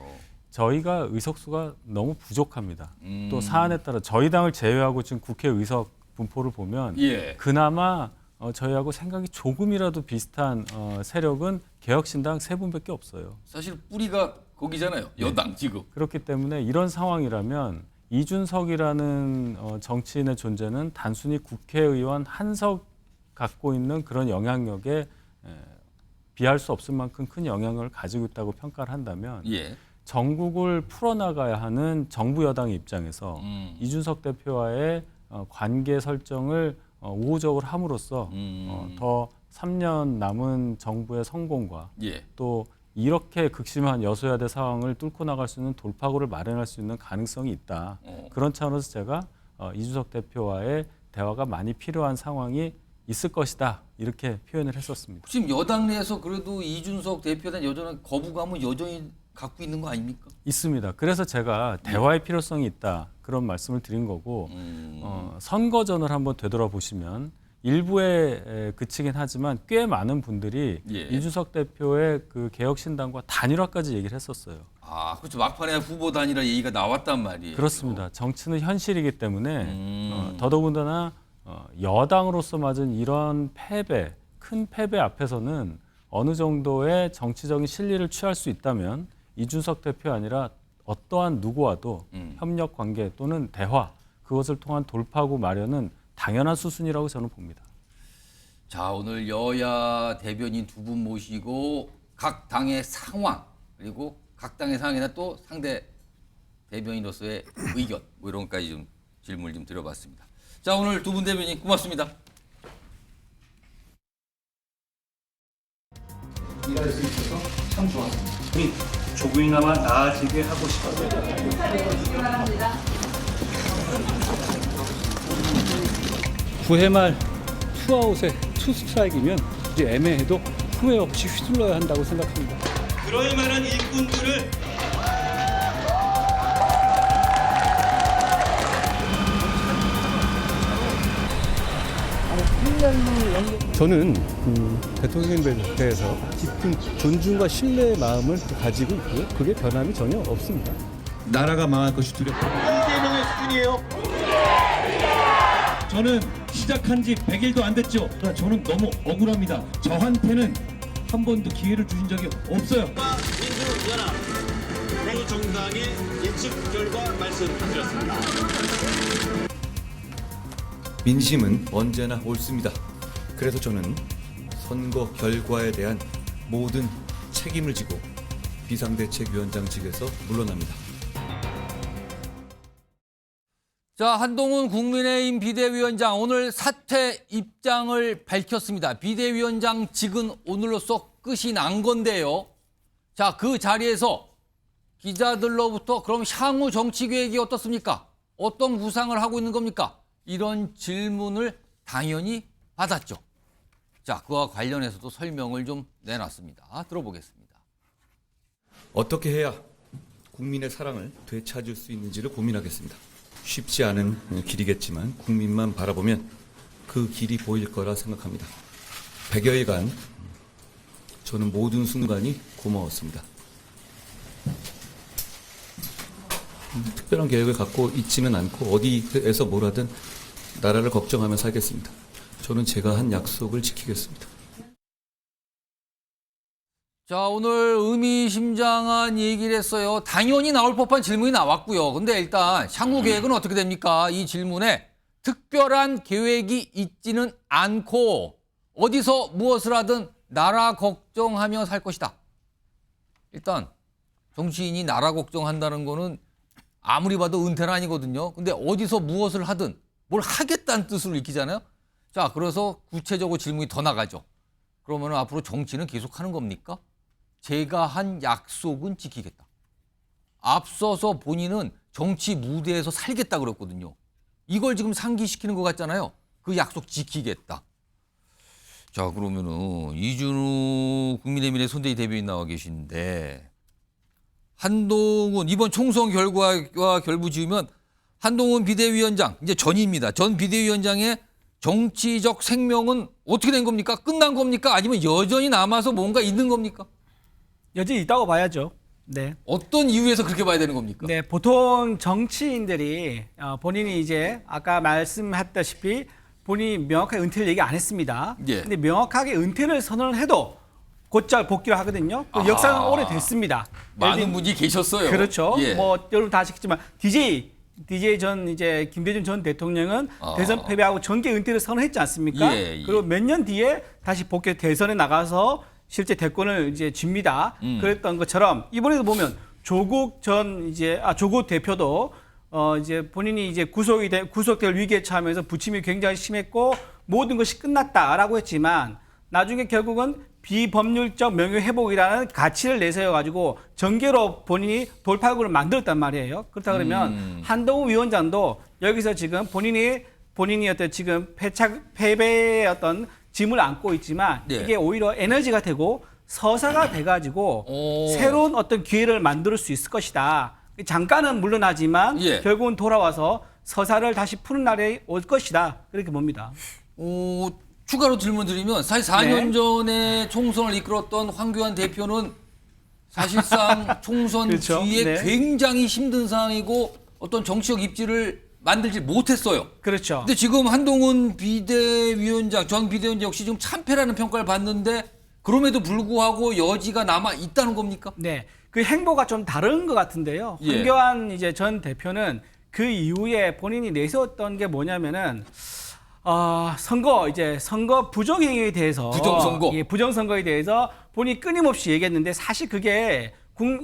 저희가 의석수가 너무 부족합니다. 또 사안에 따라 저희 당을 제외하고 지금 국회 의석 분포를 보면 예. 그나마 저희하고 생각이 조금이라도 비슷한 세력은 개혁신당 3분밖에 없어요. 사실 뿌리가 거기잖아요. 여당 지금. 그렇기 때문에 이런 상황이라면 이준석이라는 정치인의 존재는 단순히 국회의원 한 석 갖고 있는 그런 영향력에 비할 수 없을 만큼 큰 영향을 가지고 있다고 평가를 한다면 예. 전국을 풀어나가야 하는 정부 여당의 입장에서 이준석 대표와의 관계 설정을 우호적으로 함으로써 더 3년 남은 정부의 성공과 예. 또 이렇게 극심한 여소야대 상황을 뚫고 나갈 수 있는 돌파구를 마련할 수 있는 가능성이 있다. 그런 차원에서 제가 이준석 대표와의 대화가 많이 필요한 상황이 있을 것이다. 이렇게 표현을 했었습니다. 지금 여당 내에서 그래도 이준석 대표에 대한 여전한 거부감은 여전히 갖고 있는 거 아닙니까? 있습니다. 그래서 제가 대화의 필요성이 있다. 그런 말씀을 드린 거고 선거전을 한번 되돌아보시면 일부에 그치긴 하지만 꽤 많은 분들이 예. 이준석 대표의 그 개혁신당과 단일화까지 얘기를 했었어요. 아, 그렇죠. 막판에 후보 단일화 얘기가 나왔단 말이에요. 그렇습니다. 정치는 현실이기 때문에 더더군다나 여당으로서 맞은 이런 패배, 큰 패배 앞에서는 어느 정도의 정치적인 실리를 취할 수 있다면 이준석 대표 아니라 어떠한 누구와도 협력 관계 또는 대화, 그것을 통한 돌파구 마련은 당연한 수순이라고 저는 봅니다. 자, 오늘 여야 대변인 두 분 모시고 각 당의 상황 그리고 각 당의 상황이나 또 상대 대변인으로서의 의견 뭐 이런 것까지 좀 질문을 좀 드려봤습니다. 자, 오늘 두 분 대변인 고맙습니다. 일할 수 있어서 참 좋았습니다. 우리 조금이나마 나아지게 하고 싶어서. 구회 말 투아웃에 투스트라이크면 이제 애매해도 후회 없이 휘둘러야 한다고 생각합니다. 그럴 만한 일꾼들을 저는 대통령에 대해서 깊은 존중과 신뢰의 마음을 가지고 있고요. 그게 변함이 전혀 없습니다. 나라가 망할 것이 두렵다. 이재명의 수준이에요. 저는 시작한 지 100일도 안 됐죠. 저는 너무 억울합니다. 저한테는 한 번도 기회를 주신 적이 없어요. 민주연합 두 정당의 예측 결과 말씀드렸습니다. 민심은 언제나 옳습니다. 그래서 저는 선거 결과에 대한 모든 책임을 지고 비상대책위원장직에서 물러납니다. 자, 한동훈 국민의힘 비대위원장 오늘 사퇴 입장을 밝혔습니다. 비대위원장직은 오늘로써 끝이 난 건데요. 자, 그 자리에서 기자들로부터 그럼 향후 정치 계획이 어떻습니까? 어떤 구상을 하고 있는 겁니까? 이런 질문을 당연히 받았죠. 자, 그와 관련해서도 설명을 좀 내놨습니다. 들어보겠습니다. 어떻게 해야 국민의 사랑을 되찾을 수 있는지를 고민하겠습니다. 쉽지 않은 길이겠지만 국민만 바라보면 그 길이 보일 거라 생각합니다. 100여일간 저는 모든 순간이 고마웠습니다. 특별한 계획을 갖고 있지는 않고 어디에서 뭘 하든 나라를 걱정하며 살겠습니다. 저는 제가 한 약속을 지키겠습니다. 자, 오늘 의미심장한 얘기를 했어요. 당연히 나올 법한 질문이 나왔고요. 근데 일단 향후 계획은 어떻게 됩니까? 이 질문에 특별한 계획이 있지는 않고 어디서 무엇을 하든 나라 걱정하며 살 것이다. 일단 정치인이 나라 걱정한다는 거는 아무리 봐도 은퇴는 아니거든요. 근데 어디서 무엇을 하든 뭘 하겠다는 뜻으로 읽히잖아요. 자, 그래서 구체적으로 질문이 더 나가죠. 그러면 앞으로 정치는 계속하는 겁니까? 제가 한 약속은 지키겠다. 앞서서 본인은 정치 무대에서 살겠다 그랬거든요. 이걸 지금 상기시키는 것 같잖아요. 그 약속 지키겠다. 자, 그러면은 이준우 국민의힘의 손대희 대변인 나와 계신데 한동훈 이번 총선 결과와 결부지으면 한동훈 비대위원장 이제 전입니다. 전 비대위원장의 정치적 생명은 어떻게 된 겁니까? 끝난 겁니까? 아니면 여전히 남아서 뭔가 있는 겁니까? 여전히 있다고 봐야죠. 네. 어떤 이유에서 그렇게 봐야 되는 겁니까? 네, 보통 정치인들이 본인이 이제 아까 말씀했다시피 본인이 명확하게 은퇴를 얘기 안 했습니다. 예. 근데 명확하게 은퇴를 선언을 해도 곧잘 복귀를 하거든요. 그 역사는 오래됐습니다. 많은 분이 계셨어요. 그렇죠. 예. 뭐 여러분 다 아시겠지만 DJ 전 이제 김대중 전 대통령은 대선 패배하고 정계 은퇴를 선언했지 않습니까? 예. 그리고 몇 년 뒤에 다시 복귀 대선에 나가서 실제 대권을 이제 쥡니다. 그랬던 것처럼 이번에도 보면 조국 대표도 이제 본인이 이제 구속될 위기에 처하면서 부침이 굉장히 심했고 모든 것이 끝났다라고 했지만 나중에 결국은 비법률적 명예회복이라는 가치를 내세워 가지고 정계로 본인이 돌파구를 만들었단 말이에요. 그렇다 그러면 한동훈 위원장도 여기서 지금 본인이 어떤 지금 패배의 어떤 짐을 안고 있지만 네. 이게 오히려 에너지가 되고 서사가 돼가지고 새로운 어떤 기회를 만들 수 있을 것이다. 잠깐은 물러나지만 예. 결국은 돌아와서 서사를 다시 푸는 날이 올 것이다. 그렇게 봅니다. 추가로 질문 드리면 사실 4년 전에 총선을 이끌었던 황교안 대표는 사실상 총선 그렇죠. 뒤에 네. 굉장히 힘든 상황이고 어떤 정치적 입지를 만들지 못했어요. 그렇죠. 근데 지금 한동훈 전 비대위원장 역시 지금 참패라는 평가를 받는데 그럼에도 불구하고 여지가 남아 있다는 겁니까? 네. 그 행보가 좀 다른 것 같은데요. 예. 황교안 이제 전 대표는 그 이후에 본인이 내세웠던 게 뭐냐면은 선거 부정행위에 대해서 부정선거. 예, 부정선거에 대해서 본인이 끊임없이 얘기했는데 사실 그게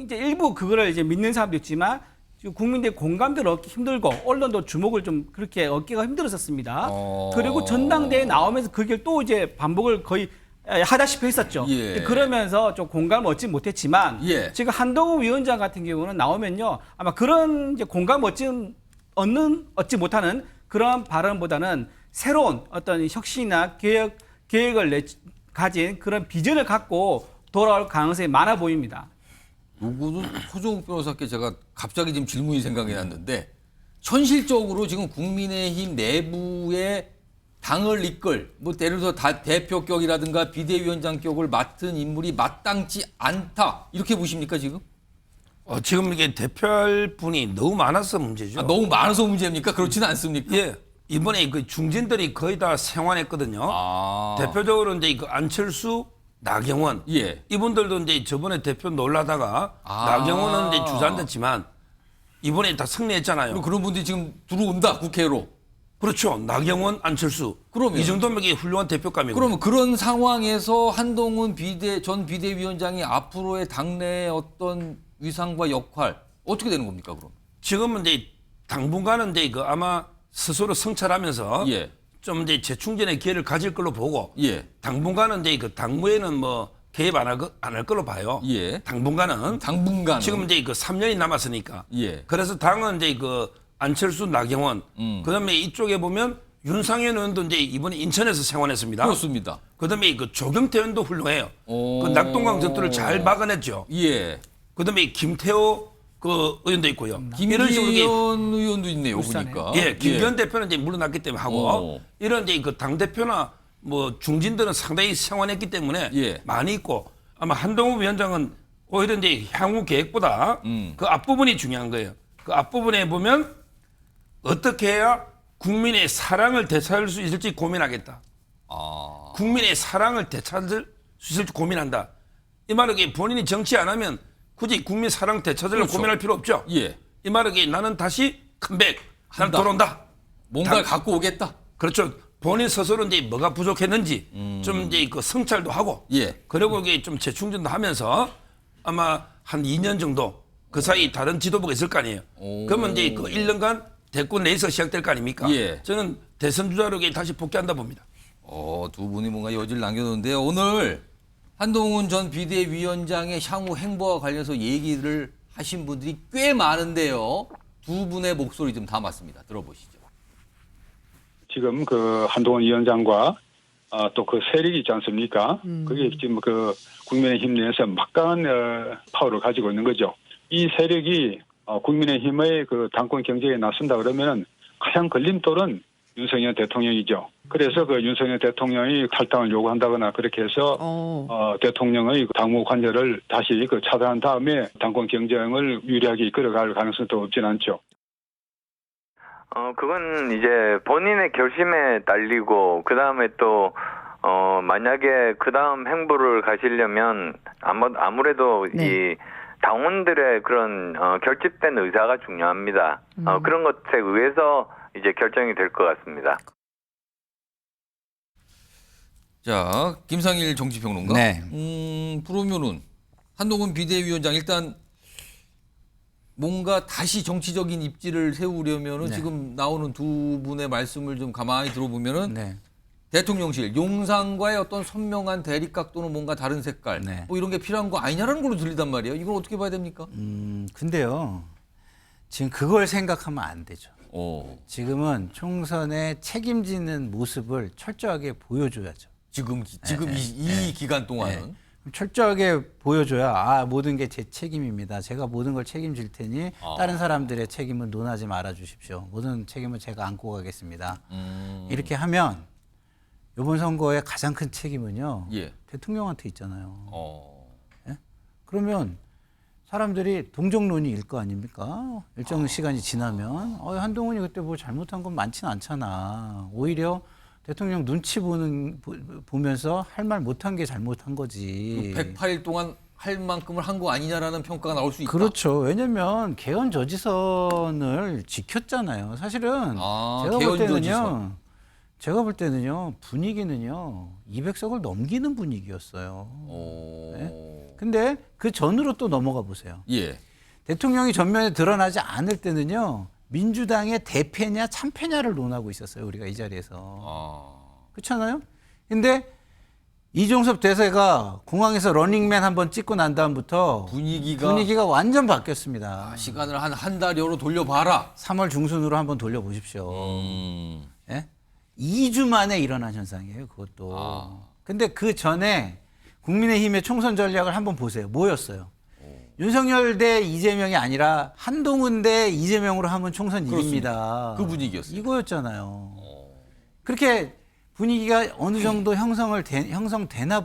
이제 일부 그거를 이제 믿는 사람도 있지만 지금 국민들의 공감대를 얻기 힘들고 언론도 주목을 좀 그렇게 얻기가 힘들었었습니다. 그리고 전당대회에 나오면서 그게 또 이제 반복을 거의 하다시피 했었죠. 예. 그러면서 좀 공감을 얻지 못했지만 예. 지금 한동훈 위원장 같은 경우는 나오면요 아마 그런 이제 공감 얻지 못하는 그런 발언보다는 새로운 어떤 혁신이나 계획을 가진 그런 비전을 갖고 돌아올 가능성이 많아 보입니다. 요거는 소정욱 변호사께 제가 갑자기 지금 질문이 생각이 났는데 현실적으로 지금 국민의힘 내부의 당을 이끌 뭐 예를 들어 대표격이라든가 비대위원장격을 맡은 인물이 마땅치 않다 이렇게 보십니까 지금? 지금 이게 대표할 분이 너무 많아서 문제죠. 너무 많아서 문제입니까? 그렇지는 않습니까? 예. 이번에 그 중진들이 거의 다 생환했거든요. 대표적으로 이제 그 안철수, 나경원. 예. 이분들도 이제 저번에 대표 놀라다가 나경원은 이제 주저앉았지만 이번에 다 승리했잖아요. 그리고 그런 분들이 지금 들어온다 국회로. 그렇죠. 나경원, 안철수. 그러면 이 정도면 이게 훌륭한 대표감이고. 그러면 그런 상황에서 한동훈 전 비대위원장이 앞으로의 당내의 어떤 위상과 역할 어떻게 되는 겁니까 그럼? 지금은 이제 당분간은 이제 그 아마 스스로 성찰하면서 예. 좀 이제 재충전의 기회를 가질 걸로 보고 예. 당분간은 이제 그 당무에는 뭐 개입 안 할 걸로 봐요. 예. 당분간은 지금 이제 그 3년이 남았으니까. 예. 그래서 당은 이제 그 안철수, 나경원, 그다음에 이쪽에 보면 윤상현 의원도 이제 이번에 인천에서 생활했습니다. 그렇습니다. 그다음에 그 조경태 의원도 훌륭해요. 그 낙동강 전투를 잘 막아냈죠. 예. 그다음에 김태호 그 의원도 있고요. 김기현 의원도 있네요. 보니까. 예, 김기현 대표는 이제 물러났기 때문에 하고 이런 이제 그 당 대표나 뭐 중진들은 상당히 생활했기 때문에 많이 있고 아마 한동훈 위원장은 오히려 이제 향후 계획보다 그 앞부분이 중요한 거예요. 그 앞부분에 보면 어떻게 해야 국민의 사랑을 되찾을 수 있을지 고민하겠다. 국민의 사랑을 되찾을 수 있을지 고민한다. 이 말은 본인이 정치 안 하면 굳이 국민 사랑 되찾으려고 그렇죠. 고민할 필요 없죠. 예. 이 말은 나는 다시 컴백, 나는 돌아온다. 뭔가를 갖고 오겠다. 그렇죠. 본인 스스로 이제 뭐가 부족했는지 좀 이제 그 성찰도 하고, 그리고 이게 좀 재충전도 하면서 아마 한 2년 정도 그 사이 다른 지도부가 있을 거 아니에요. 그러면 이제 그 1년간 대권 내에서 시작될 거 아닙니까? 저는 대선 주자로 다시 복귀한다 봅니다. 두 분이 뭔가 여지를 남겨놓는데요. 오늘 한동훈 전 비대위원장의 향후 행보와 관련해서 얘기를 하신 분들이 꽤 많은데요. 두 분의 목소리 좀 담았습니다. 들어보시죠. 지금 그 한동훈 위원장과 또 그 세력이 있지 않습니까? 그게 지금 그 국민의힘 내에서 막강한 파워를 가지고 있는 거죠. 이 세력이 국민의힘의 그 당권 경쟁에 나선다 그러면은 가장 걸림돌은 윤석열 대통령이죠. 그래서 그 윤석열 대통령이 탈당을 요구한다거나 그렇게 해서 대통령의 당무 관여를 다시 그 차단한 다음에 당권 경쟁을 유리하게 이끌어갈 가능성도 없진 않죠. 그건 이제 본인의 결심에 딸리고 그다음에 또 만약에 그다음 행보를 가시려면 아무래도 이 당원들의 그런 결집된 의사가 중요합니다. 그런 것에 의해서 이제 결정이 될 것 같습니다. 자, 김상일 정치평론가. 그러면은 한동훈 비대위원장 일단 뭔가 다시 정치적인 입지를 세우려면은 지금 나오는 두 분의 말씀을 좀 가만히 들어보면은 대통령실 용산과의 어떤 선명한 대립각 또는 뭔가 다른 색깔 뭐 이런 게 필요한 거 아니냐라는 걸로 들리단 말이에요. 이걸 어떻게 봐야 됩니까? 근데요. 지금 그걸 생각하면 안 되죠. 지금은 총선에 책임지는 모습을 철저하게 보여줘야죠. 지금 이 기간 동안은 철저하게 보여줘야 모든 게 제 책임입니다. 제가 모든 걸 책임질 테니 다른 사람들의 책임은 논하지 말아 주십시오. 모든 책임을 제가 안고 가겠습니다. 이렇게 하면 이번 선거의 가장 큰 책임은요. 대통령한테 있잖아요. 그러면 사람들이 동정론이 거 아닙니까? 일정 시간이 지나면 한동훈이 그때 뭐 잘못한 건 많지는 않잖아. 오히려 대통령 눈치 보면서 할 말 못한 게 잘못한 거지. 108일 동안 할 만큼을 한 거 아니냐라는 평가가 나올 수 있다. 그렇죠. 왜냐면 개헌 저지선을 지켰잖아요. 사실은 제가 볼 때는요. 제가 볼 때는요, 분위기는요, 200석을 넘기는 분위기였어요. 네? 근데 그 전으로 또 넘어가 보세요. 예. 대통령이 전면에 드러나지 않을 때는요, 민주당의 대패냐 참패냐를 논하고 있었어요. 우리가 이 자리에서. 그렇잖아요? 근데 이종섭 대세가 공항에서 러닝맨 한번 찍고 난 다음부터 분위기가 완전 바뀌었습니다. 시간을 한 달여로 돌려봐라. 3월 중순으로 한번 돌려보십시오. 예? 2주 만에 일어난 현상이에요. 그것도. 근데 그 전에 국민의힘의 총선 전략을 한번 보세요. 뭐였어요? 윤석열 대 이재명이 아니라 한동훈 대 이재명으로 하면 총선 이깁니다. 그 분위기였어요. 이거였잖아요. 그렇게 분위기가 어느 정도 형성되나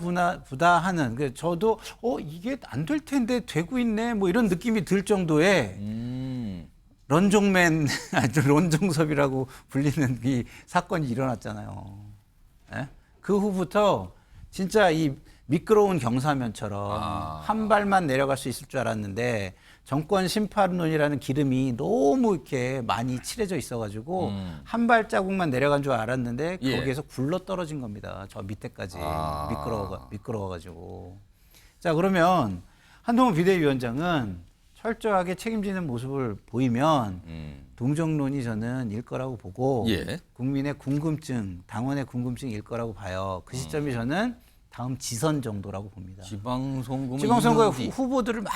보다 하는. 저도 이게 안 될 텐데 되고 있네 뭐 이런 느낌이 들 정도의 런종맨, 런종섭이라고 불리는 이 사건이 일어났잖아요. 예? 그 후부터 진짜 이 미끄러운 경사면처럼 한 발만 내려갈 수 있을 줄 알았는데 정권 심판론이라는 기름이 너무 이렇게 많이 칠해져 있어가지고 한 발자국만 내려간 줄 알았는데 거기에서 굴러 떨어진 겁니다. 저 밑에까지 미끄러워가지고. 자, 그러면 한동훈 비대위원장은 철저하게 책임지는 모습을 보이면 동정론이 저는 일 거라고 보고 국민의 궁금증, 당원의 궁금증일 거라고 봐요. 그 시점이 저는 다음 지선 정도라고 봅니다. 지방선거에 후보들을 막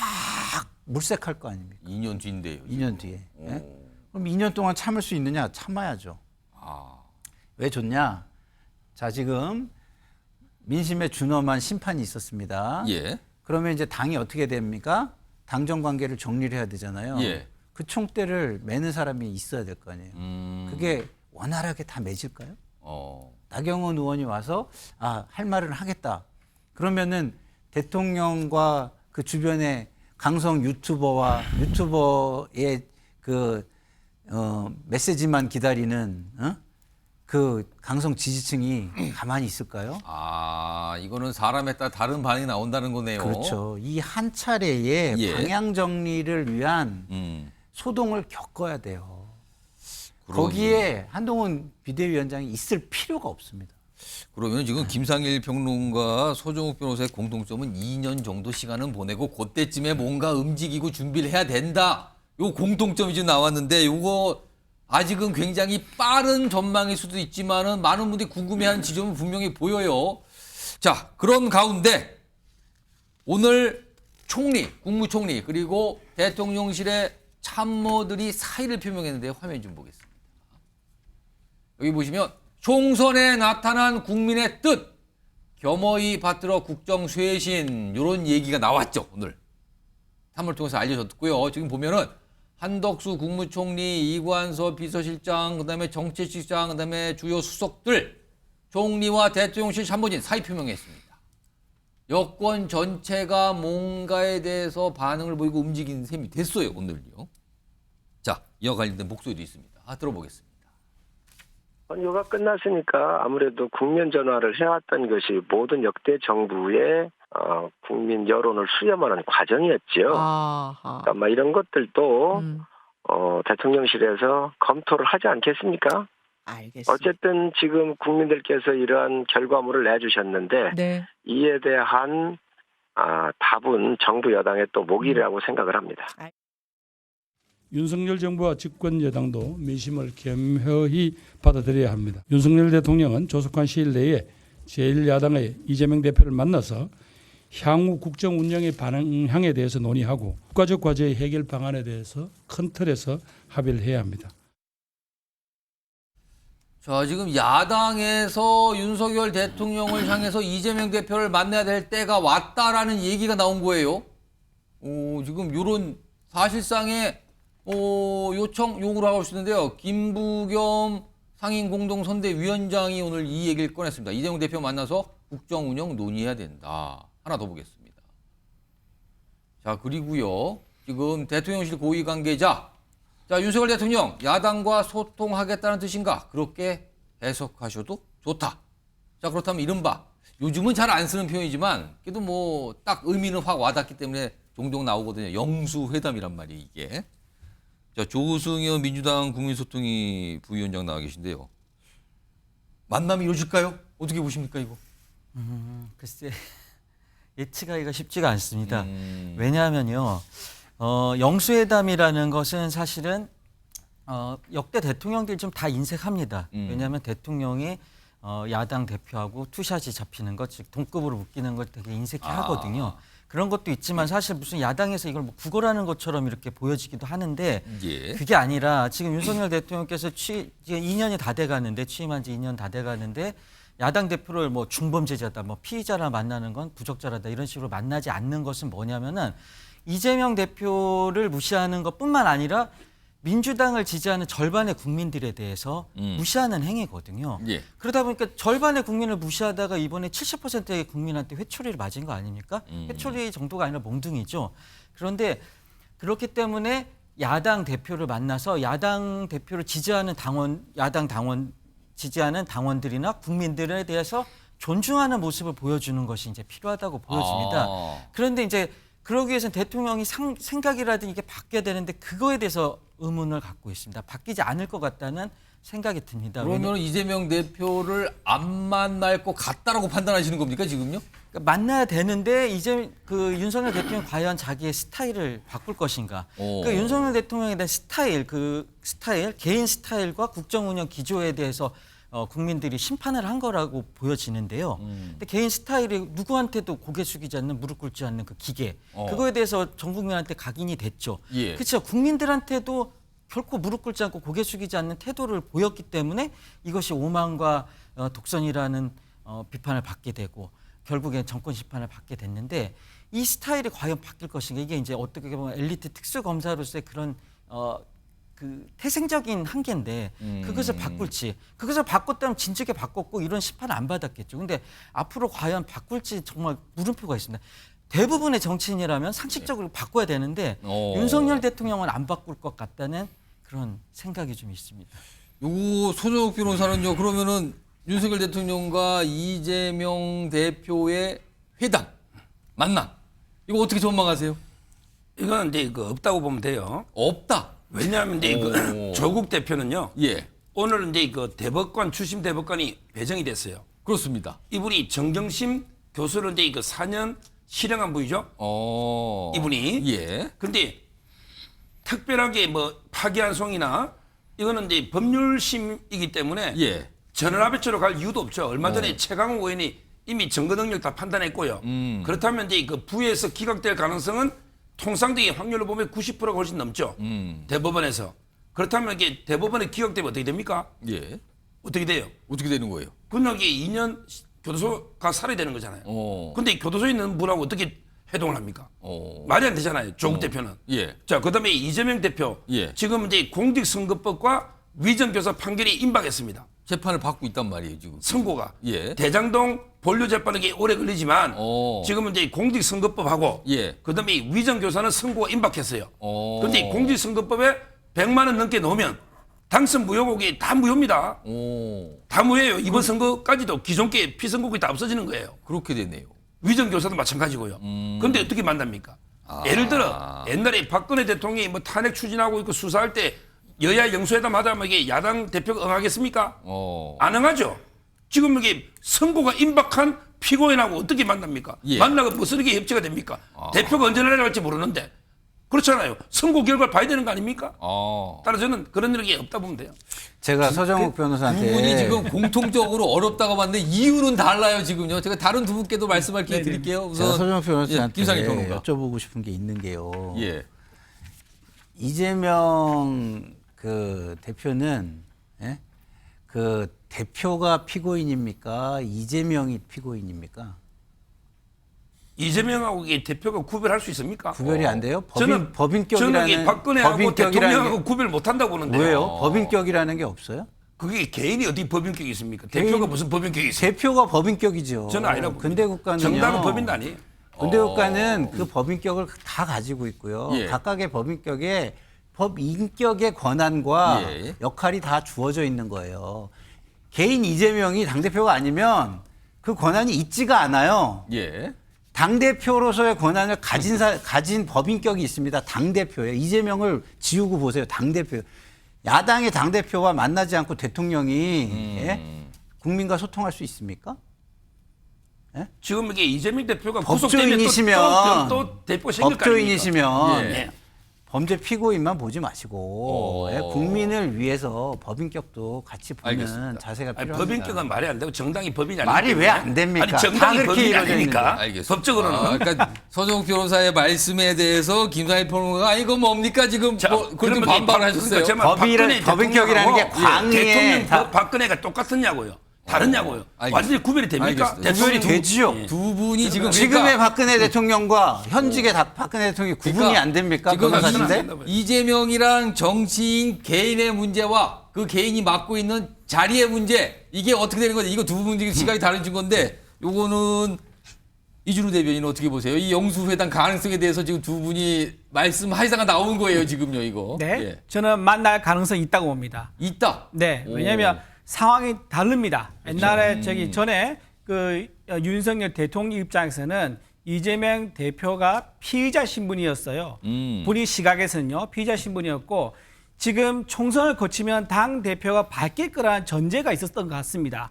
물색할 거 아닙니까? 2년 뒤인데요. 2년 뒤에. 예? 그럼 2년 동안 참을 수 있느냐? 참아야죠. 왜 좋냐? 자, 지금 민심에 준엄한 심판이 있었습니다. 그러면 이제 당이 어떻게 됩니까? 당정 관계를 정리를 해야 되잖아요. 그 총대를 매는 사람이 있어야 될 거 아니에요. 그게 원활하게 다 맺을까요? 나경원 의원이 와서 할 말을 하겠다. 그러면은 대통령과 그 주변에 강성 유튜버의 그 메시지만 기다리는 그 강성 지지층이 가만히 있을까요? 이거는 사람에 따라 다른 반응이 나온다는 거네요. 그렇죠. 이 한 차례의 방향 정리를 위한 소동을 겪어야 돼요. 거기에 한동훈 비대위원장이 있을 필요가 없습니다. 그러면 지금 김상일 평론가 소정욱 변호사의 공통점은 2년 정도 시간은 보내고 그때쯤에 뭔가 움직이고 준비를 해야 된다. 요 공통점이 지금 나왔는데 요거 아직은 굉장히 빠른 전망일 수도 있지만은 많은 분들이 궁금해하는 지점은 분명히 보여요. 자, 그런 가운데 오늘 총리, 국무총리 그리고 대통령실의 참모들이 사의를 표명했는데요. 화면 좀 보겠습니다. 여기 보시면 총선에 나타난 국민의 뜻 겸허히 받들어 국정 쇄신 이런 얘기가 나왔죠. 오늘 3월 통해서 알려졌고요. 지금 보면은 한덕수 국무총리, 이관섭 비서실장, 그다음에 정책실장, 그다음에 주요 수석들 총리와 대통령실 참모진 사의 표명했습니다. 여권 전체가 뭔가에 대해서 반응을 보이고 움직이는 셈이 됐어요. 오늘요. 자, 이와 관련된 목소리도 있습니다. 들어보겠습니다. 선거가 끝났으니까 아무래도 국면 전환을 해왔던 것이 모든 역대 정부의 국민 여론을 수렴하는 과정이었죠. 그러니까 이런 것들도 대통령실에서 검토를 하지 않겠습니까? 알겠습니다. 어쨌든 지금 국민들께서 이러한 결과물을 내주셨는데 이에 대한 답은 정부 여당의 또 몫이라고 생각을 합니다. 윤석열 정부와 집권 여당도 민심을 겸허히 받아들여야 합니다. 윤석열 대통령은 조속한 시일 내에 제1야당의 이재명 대표를 만나서 향후 국정 운영의 방향에 대해서 논의하고 국가적 과제의 해결 방안에 대해서 큰 틀에서 합의를 해야 합니다. 자, 지금 야당에서 윤석열 대통령을 향해서 이재명 대표를 만나야 될 때가 왔다라는 얘기가 나온 거예요. 지금 이런 사실상의 요구를 하고 있는데요. 김부겸 상임공동선대위원장이 오늘 이 얘기를 꺼냈습니다. 이재명 대표 만나서 국정 운영 논의해야 된다. 하나 더 보겠습니다. 자, 그리고요. 지금 대통령실 고위 관계자. 자, 윤석열 대통령 야당과 소통하겠다는 뜻인가? 그렇게 해석하셔도 좋다. 자, 그렇다면 이른바 요즘은 잘 안 쓰는 표현이지만 그래도 뭐 딱 의미는 확 와닿기 때문에 종종 나오거든요. 영수회담이란 말이에요, 이게. 자, 조승현 민주당 국민소통위 부위원장 나와 계신데요. 만남이 이루어질까요? 어떻게 보십니까 이거? 글쎄 예측하기가 쉽지가 않습니다. 왜냐하면요, 영수회담이라는 것은 사실은 역대 대통령들 좀 다 인색합니다. 왜냐하면 대통령이 야당 대표하고 투샷이 잡히는 것, 즉 동급으로 묶이는 걸 되게 인색해 하거든요. 그런 것도 있지만 사실 무슨 야당에서 이걸 뭐 구걸하는 것처럼 이렇게 보여지기도 하는데 예. 그게 아니라 지금 윤석열 대통령께서 이제 2년이 다 돼가는데 취임한 지 2년 다 돼가는데 야당 대표를 뭐 중범죄자다, 뭐 피의자라 만나는 건 부적절하다 이런 식으로 만나지 않는 것은 뭐냐면은 이재명 대표를 무시하는 것뿐만 아니라 민주당을 지지하는 절반의 국민들에 대해서 무시하는 행위거든요. 예. 그러다 보니까 절반의 국민을 무시하다가 이번에 70%의 국민한테 회초리를 맞은 거 아닙니까? 회초리 정도가 아니라 몽둥이죠. 그런데 그렇기 때문에 야당 대표를 만나서 야당 대표를 지지하는 당원, 야당 당원 지지하는 당원들이나 국민들에 대해서 존중하는 모습을 보여주는 것이 이제 필요하다고 보여집니다. 그런데 이제 그러기 위해서는 대통령이 생각이라든지 이게 바뀌어야 되는데 그거에 대해서 의문을 갖고 있습니다. 바뀌지 않을 것 같다는 생각이 듭니다. 그러면 이재명 대표를 안 만날 것 같다라고 판단하시는 겁니까 지금요? 그러니까 만나야 되는데 이제 그 윤석열 대통령이 과연 자기의 스타일을 바꿀 것인가? 그 윤석열 대통령에 대한 스타일, 개인 스타일과 국정 운영 기조에 대해서 국민들이 심판을 한 거라고 보여지는데요. 근데 개인 스타일이 누구한테도 고개 숙이지 않는, 무릎 꿇지 않는 그 기계, 그거에 대해서 전 국민한테 각인이 됐죠. 예. 그렇죠. 국민들한테도 결코 무릎 꿇지 않고 고개 숙이지 않는 태도를 보였기 때문에 이것이 오만과 독선이라는 비판을 받게 되고 결국엔 정권 심판을 받게 됐는데 이 스타일이 과연 바뀔 것인가? 이게 이제 어떻게 보면 엘리트 특수검사로서의 그런 그 태생적인 한계인데 그것을 바꿀지, 그것을 바꿨다면 진즉에 바꿨고 이런 심판을 안 받았겠죠. 근데 앞으로 과연 바꿀지 정말 물음표가 있습니다. 대부분의 정치인이라면 상식적으로 바꿔야 되는데 윤석열 대통령은 안 바꿀 것 같다는 그런 생각이 좀 있습니다. 요 소정욱 변호사는요. 그러면은 윤석열 대통령과 이재명 대표의 회담, 만남 이거 어떻게 전망하세요? 이건 이제 없다고 보면 돼요. 없다. 왜냐하면 이제 조국 대표는요. 예. 오늘 이제 대법관 출신 대법관이 배정이 됐어요. 그렇습니다. 이분이 정경심 교수를 이제 4년 실형한 분이죠. 이분이. 예. 근데 특별하게 뭐 파기환송이나 이거는 이제 법률심이기 때문에 전원합의체로 갈 이유도 없죠. 얼마 전에 최강욱 의원이 이미 증거 능력 다 판단했고요. 그렇다면 이제 그 부에서 기각될 가능성은 통상적인 확률로 보면 90%가 훨씬 넘죠. 대법원에서. 그렇다면 이게 대법원에 기각되면 어떻게 됩니까? 예. 어떻게 돼요? 어떻게 되는 거예요? 그냥 이게 2년 교도소가 살아야 되는 거잖아요. 근데 교도소에 있는 분하고 어떻게 회동을 합니까? 말이 안 되잖아요. 조국 대표는. 예. 자, 그다음에 이재명 대표. 지금 이제 공직선거법과 위정교사 판결이 임박했습니다. 재판을 받고 있단 말이에요, 지금. 선고가. 예. 대장동 본류 재판은 오래 걸리지만 지금은 이제 공직선거법하고 그다음에 위정교사는 선고가 임박했어요. 그런데 공직선거법에 100만 원 넘게 넣으면 당선 무효곡이 다 무효입니다. 다 무효예요. 이번 선거까지도 기존계 피선거국이 다 없어지는 거예요. 그렇게 되네요. 위정교사도 마찬가지고요. 그런데 어떻게 만납니까? 예를 들어 옛날에 박근혜 대통령이 뭐 탄핵 추진하고 있고 수사할 때 여야 영수회담 하다면 이게 야당 대표가 응하겠습니까? 안 응하죠. 지금 이게 선고가 임박한 피고인하고 어떻게 만납니까? 만나고 무슨 게 협치가 됩니까? 대표가 언제 날아갈지 모르는데. 그렇잖아요. 선고 결과를 봐야 되는 거 아닙니까? 따라서 저는 그런 일이 없다 보면 돼요. 제가 서정욱 변호사한테 두 분이 지금 공통적으로 어렵다고 봤는데 이유는 달라요 지금요. 제가 다른 두 분께도 말씀할 기회 드릴게요. 우선 제가 서정욱 변호사한테 김상희 변호사 여쭤보고 싶은 게 있는 게요. 예. 이재명 그 대표는 그 대표가 피고인입니까? 이재명이 피고인입니까? 이재명하고 이게 대표가 구별할 수 있습니까? 구별이 안 돼요? 저는 법인격이라는 박근혜하고 대통령하고 구별 못한다고 보는데요. 왜요? 법인격이라는 게 없어요? 그게 개인이 어디 법인격이 있습니까? 대표가 무슨 법인격이 있어요? 대표가 법인격이죠. 저는 아니라고. 근대 국가는요. 정당은 법인도 아니에요. 근대 국가는 그 법인격을 다 가지고 있고요. 각각의 법인격에 법인격의 권한과 역할이 다 주어져 있는 거예요. 개인 이재명이 당대표가 아니면 그 권한이 있지가 않아요. 당대표로서의 권한을 가진 법인격이 있습니다. 당대표예요. 이재명을 지우고 보세요. 당대표. 야당의 당대표와 만나지 않고 대통령이 국민과 소통할 수 있습니까? 예? 지금 이게 이재명 대표가 구속되면 법조인이시면 또 대표 생길 거 법조인이시면 아닙니까? 예. 범죄 피고인만 보지 마시고 예, 국민을 위해서 법인격도 같이 보는 알겠습니다. 자세가 아니, 필요합니다. 법인격은 말이 안 되고 정당이 법인이 아니니까. 말이 왜 안 됩니까? 아니 정당이 다 그렇게 법인이 이루어져 아니니까. 알겠습니다. 법적으로는. 그러니까 서정욱 변호사의 말씀에 대해서 김상일 평론가가 아니 이거 뭡니까 지금 뭐 그렇게 반발을 하셨어요. 법인격이라는 게 광의에 대통령 박근혜가 똑같았냐고요. 다르냐고요. 완전히 구별이 됩니까? 구별이 되지요. 두 분이 지금 지금의 박근혜 대통령과 현직의 박근혜 대통령이 구분이 안 됩니까? 지금 변호사인데? 이재명이랑 정치인 개인의 문제와 그 개인이 맡고 있는 자리의 문제 이게 어떻게 되는 거지? 이거 두 분이 시각이 다르신 건데 요거는 이준우 대변인 어떻게 보세요? 이 영수회담 가능성에 대해서 지금 두 분이 말씀하시다가 나온 거예요 지금요 이거. 네, 예. 저는 만날 가능성이 있다고 봅니다. 있다. 네, 오. 왜냐하면 상황이 다릅니다. 옛날에 그렇죠. 전에 그 윤석열 대통령 입장에서는 이재명 대표가 피의자 신분이었어요. 본인 시각에서는요 피의자 신분이었고 지금 총선을 거치면 당 대표가 바뀔 거라는 전제가 있었던 것 같습니다.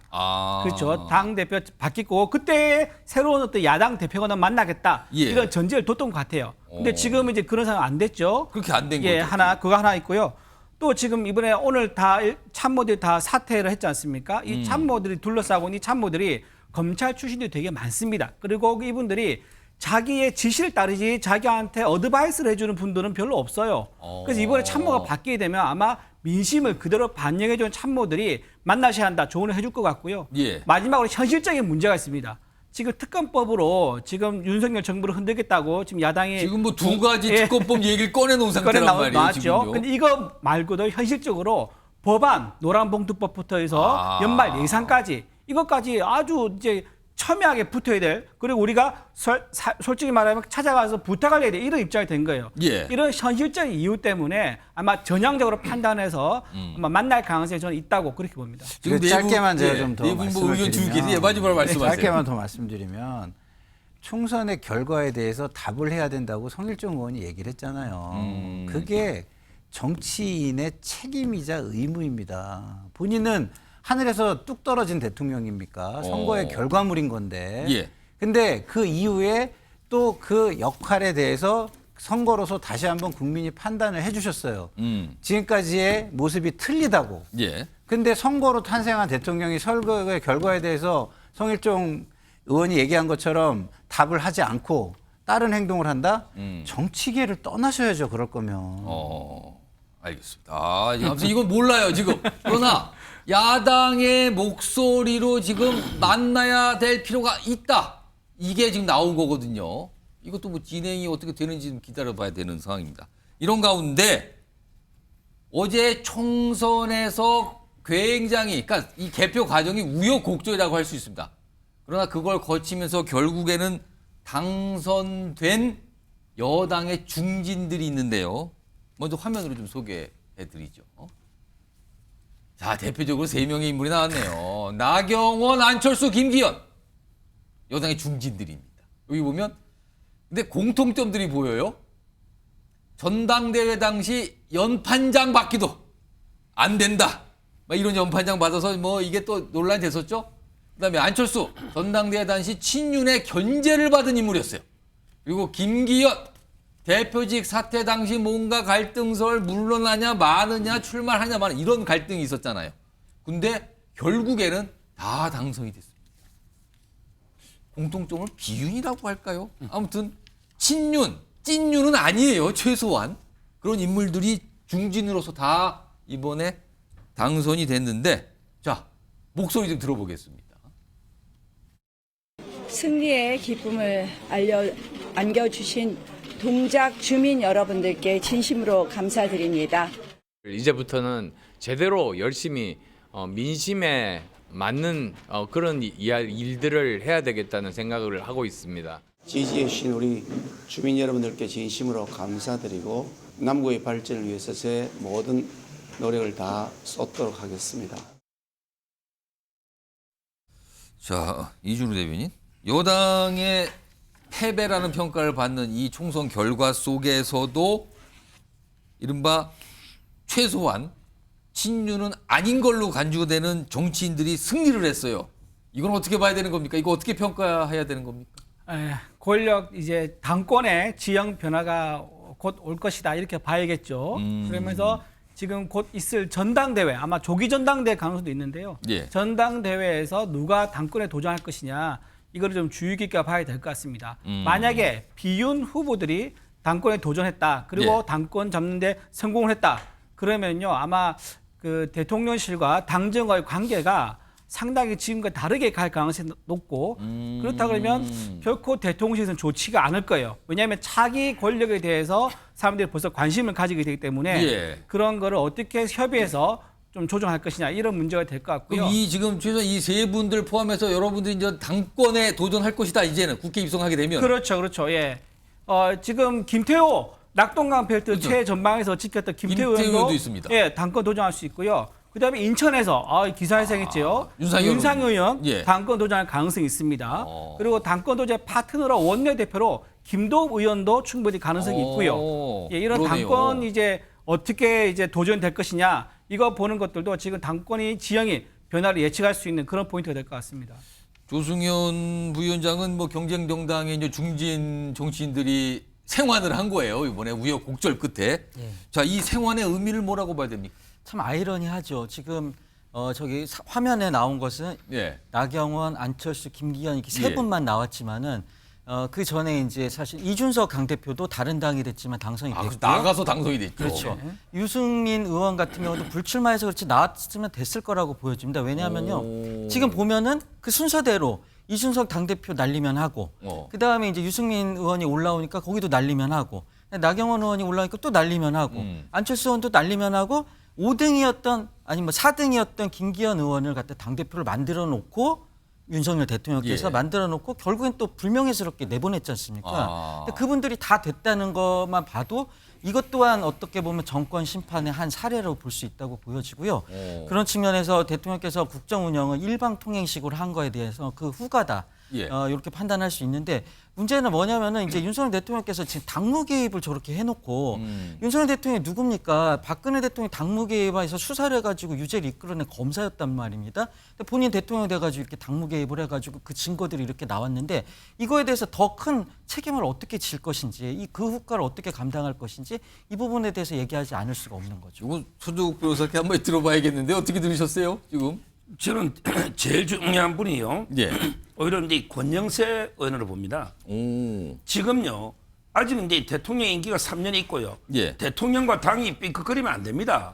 그렇죠. 당 대표 바뀔 거고 그때 새로운 어떤 야당 대표가 만나겠다 이런 전제를 뒀던 것 같아요. 근데 지금은 이제 그런 상황 안 됐죠. 그렇게 안 된 예, 거죠. 그거 하나 있고요. 또 지금 이번에 오늘 다 참모들이 다 사퇴를 했지 않습니까? 이 참모들이 둘러싸고 이 참모들이 검찰 출신들이 되게 많습니다. 그리고 이분들이 자기의 지시를 따르지 자기한테 어드바이스를 해주는 분들은 별로 없어요. 그래서 이번에 참모가 바뀌게 되면 아마 민심을 그대로 반영해주는 참모들이 만나셔야 한다. 조언을 해줄 것 같고요. 예. 마지막으로 현실적인 문제가 있습니다. 지금 특검법으로 지금 윤석열 정부를 흔들겠다고 지금 야당이 지금 뭐 두 가지 특검법 얘기를 꺼내놓은 상태란 말이에요. 나왔죠. 지금요. 근데 이거 말고도 현실적으로 법안 노란봉투법부터 해서 연말 예산까지 이것까지 아주 이제 첨예하게 붙어야 될 그리고 우리가 솔직히 말하면 찾아가서 부탁을 해야 될 이런 입장이 된 거예요. 예. 이런 현실적인 이유 때문에 아마 전향적으로 판단해서 아마 만날 가능성이 저는 있다고 그렇게 봅니다. 지금 짧게만 제가 좀 더 말씀을 의견 주기 드리면 마지막으로 말씀하세요. 짧게만 더 말씀드리면 총선의 결과에 대해서 답을 해야 된다고 성일종 의원이 얘기를 했잖아요. 그게 정치인의 책임이자 의무입니다. 본인은 하늘에서 뚝 떨어진 대통령입니까? 선거의 결과물인 건데. 예. 근데 그 이후에 또 그 역할에 대해서 선거로서 다시 한번 국민이 판단을 해 주셨어요. 지금까지의 모습이 틀리다고. 예. 근데 선거로 탄생한 대통령이 선거의 결과에 대해서 성일종 의원이 얘기한 것처럼 답을 하지 않고 다른 행동을 한다? 정치계를 떠나셔야죠, 그럴 거면. 알겠습니다. 아무튼 이건 몰라요, 지금. 그러나 야당의 목소리로 지금 만나야 될 필요가 있다. 이게 지금 나온 거거든요. 이것도 뭐 진행이 어떻게 되는지 좀 기다려봐야 되는 상황입니다. 이런 가운데 어제 총선에서 굉장히, 그러니까 이 개표 과정이 우여곡절이라고 할 수 있습니다. 그러나 그걸 거치면서 결국에는 당선된 여당의 중진들이 있는데요. 먼저 화면으로 좀 소개해드리죠. 자, 대표적으로 3명의 인물이 나왔네요. 나경원, 안철수, 김기현. 여당의 중진들입니다. 여기 보면 근데 공통점들이 보여요. 전당대회 당시 연판장 받기도 안 된다. 막 이런 연판장 받아서 뭐 이게 또 논란이 됐었죠. 그다음에 안철수 전당대회 당시 친윤의 견제를 받은 인물이었어요. 그리고 김기현 대표직 사퇴 당시 뭔가 갈등설 물러나냐 마느냐 출마하냐 마느냐 이런 갈등이 있었잖아요. 근데 결국에는 다 당선이 됐습니다. 공통점을 비윤이라고 할까요? 아무튼 찐윤은 아니에요. 최소한 그런 인물들이 중진으로서 다 이번에 당선이 됐는데 자 목소리 좀 들어보겠습니다. 승리의 기쁨을 안겨주신 동작 주민 여러분들께 진심으로 감사드립니다. 이제부터는 제대로 열심히 민심에 맞는 그런 일들을 해야 되겠다는 생각을 하고 있습니다. 지지해 주신 우리 주민 여러분들께 진심으로 감사드리고 남구의 발전을 위해서 제 모든 노력을 다 쏟도록 하겠습니다. 자, 이준우 대변인. 여당의 패배라는 평가를 받는 이 총선 결과 속에서도 이른바 최소한 친윤은 아닌 걸로 간주되는 정치인들이 승리를 했어요. 이건 어떻게 봐야 되는 겁니까? 이거 어떻게 평가해야 되는 겁니까? 권력 이제 당권의 지형 변화가 곧 올 것이다 이렇게 봐야겠죠. 그러면서 지금 곧 있을 전당대회 아마 조기 전당대회 가능성도 있는데요. 예. 전당대회에서 누가 당권에 도전할 것이냐 이거를 좀 주의 깊게 봐야 될 것 같습니다. 만약에 비윤 후보들이 당권에 도전했다 그리고 예. 당권 잡는데 성공을 했다 그러면요 아마 그 대통령실과 당정과의 관계가 상당히 지금과 다르게 갈 가능성이 높고 그렇다 그러면 결코 대통령실에서는 좋지가 않을 거예요. 왜냐하면 차기 권력에 대해서 사람들이 벌써 관심을 가지게 되기 때문에 예. 그런 거를 어떻게 협의해서 좀 조정할 것이냐 이런 문제가 될 것 같고요. 그럼 이 지금 최소한 이 세 분들 포함해서 여러분들이 이제 당권에 도전할 것이다. 이제는 국회 입성하게 되면. 그렇죠. 예. 지금 김태호 낙동강 벨트 그렇죠. 최전방에서 지켰던 김태호 김태호 의원도 의원도 있습니다. 예, 당권 도전할 수 있고요. 그다음에 인천에서 기사에 생겼죠. 윤상현 의원 예. 당권 도전할 가능성이 있습니다. 그리고 당권 도전 파트너로 원내대표로 김도읍 의원도 충분히 가능성이 있고요. 예, 이런 그러네요. 당권 이제 어떻게 이제 도전될 것이냐 이거 보는 것들도 지금 당권이 지형이 변화를 예측할 수 있는 그런 포인트가 될 것 같습니다. 조승현 부위원장은 뭐 경쟁 정당의 이제 중진 정치인들이 생환을 한 거예요. 이번에 우여곡절 끝에. 예. 자, 이 생환의 의미를 뭐라고 봐야 됩니까? 참 아이러니하죠. 지금 저기 화면에 나온 것은 예. 나경원, 안철수, 김기현 이렇게 세 예. 분만 나왔지만은 그 전에 이제 사실 이준석 당대표도 다른 당이 됐지만 당선이 됐고요. 나가서 당선이 됐죠. 그렇죠. 유승민 의원 같은 경우도 불출마해서 그렇지 나왔으면 됐을 거라고 보여집니다. 왜냐하면요. 지금 보면은 그 순서대로 이준석 당대표 날리면 하고 그다음에 이제 유승민 의원이 올라오니까 거기도 날리면 하고 나경원 의원이 올라오니까 또 날리면 하고 안철수 의원도 날리면 하고 5등이었던 아니 뭐 4등이었던 김기현 의원을 갖다 당대표를 만들어 놓고 윤석열 대통령께서 예. 만들어 놓고 결국엔 또 불명예스럽게 내보냈지 않습니까? 근데 그분들이 다 됐다는 것만 봐도 이것 또한 어떻게 보면 정권 심판의 한 사례로 볼 수 있다고 보여지고요. 그런 측면에서 대통령께서 국정 운영을 일방통행식으로 한 거에 대해서 그 후가다. 예. 이렇게 판단할 수 있는데 문제는 뭐냐면은 이제 윤석열 대통령께서 지금 당무 개입을 저렇게 해놓고 윤석열 대통령이 누굽니까? 박근혜 대통령이 당무 개입해서 수사를 해가지고 유죄를 이끌어낸 검사였단 말입니다. 근데 본인 대통령이 돼가지고 이렇게 당무 개입을 해가지고 그 증거들이 이렇게 나왔는데 이거에 대해서 더 큰 책임을 어떻게 질 것인지 그 후과를 어떻게 감당할 것인지 이 부분에 대해서 얘기하지 않을 수가 없는 거죠. 이거 손정욱 변호사께 한번 들어봐야겠는데 어떻게 들으셨어요? 지금? 저는 제일 중요한 분이요. 예. 오히려 이제 권영세 의원으로 봅니다. 지금요. 아직 이제 대통령 임기가 3년이 있고요. 예. 대통령과 당이 삐끗거리면 안 됩니다.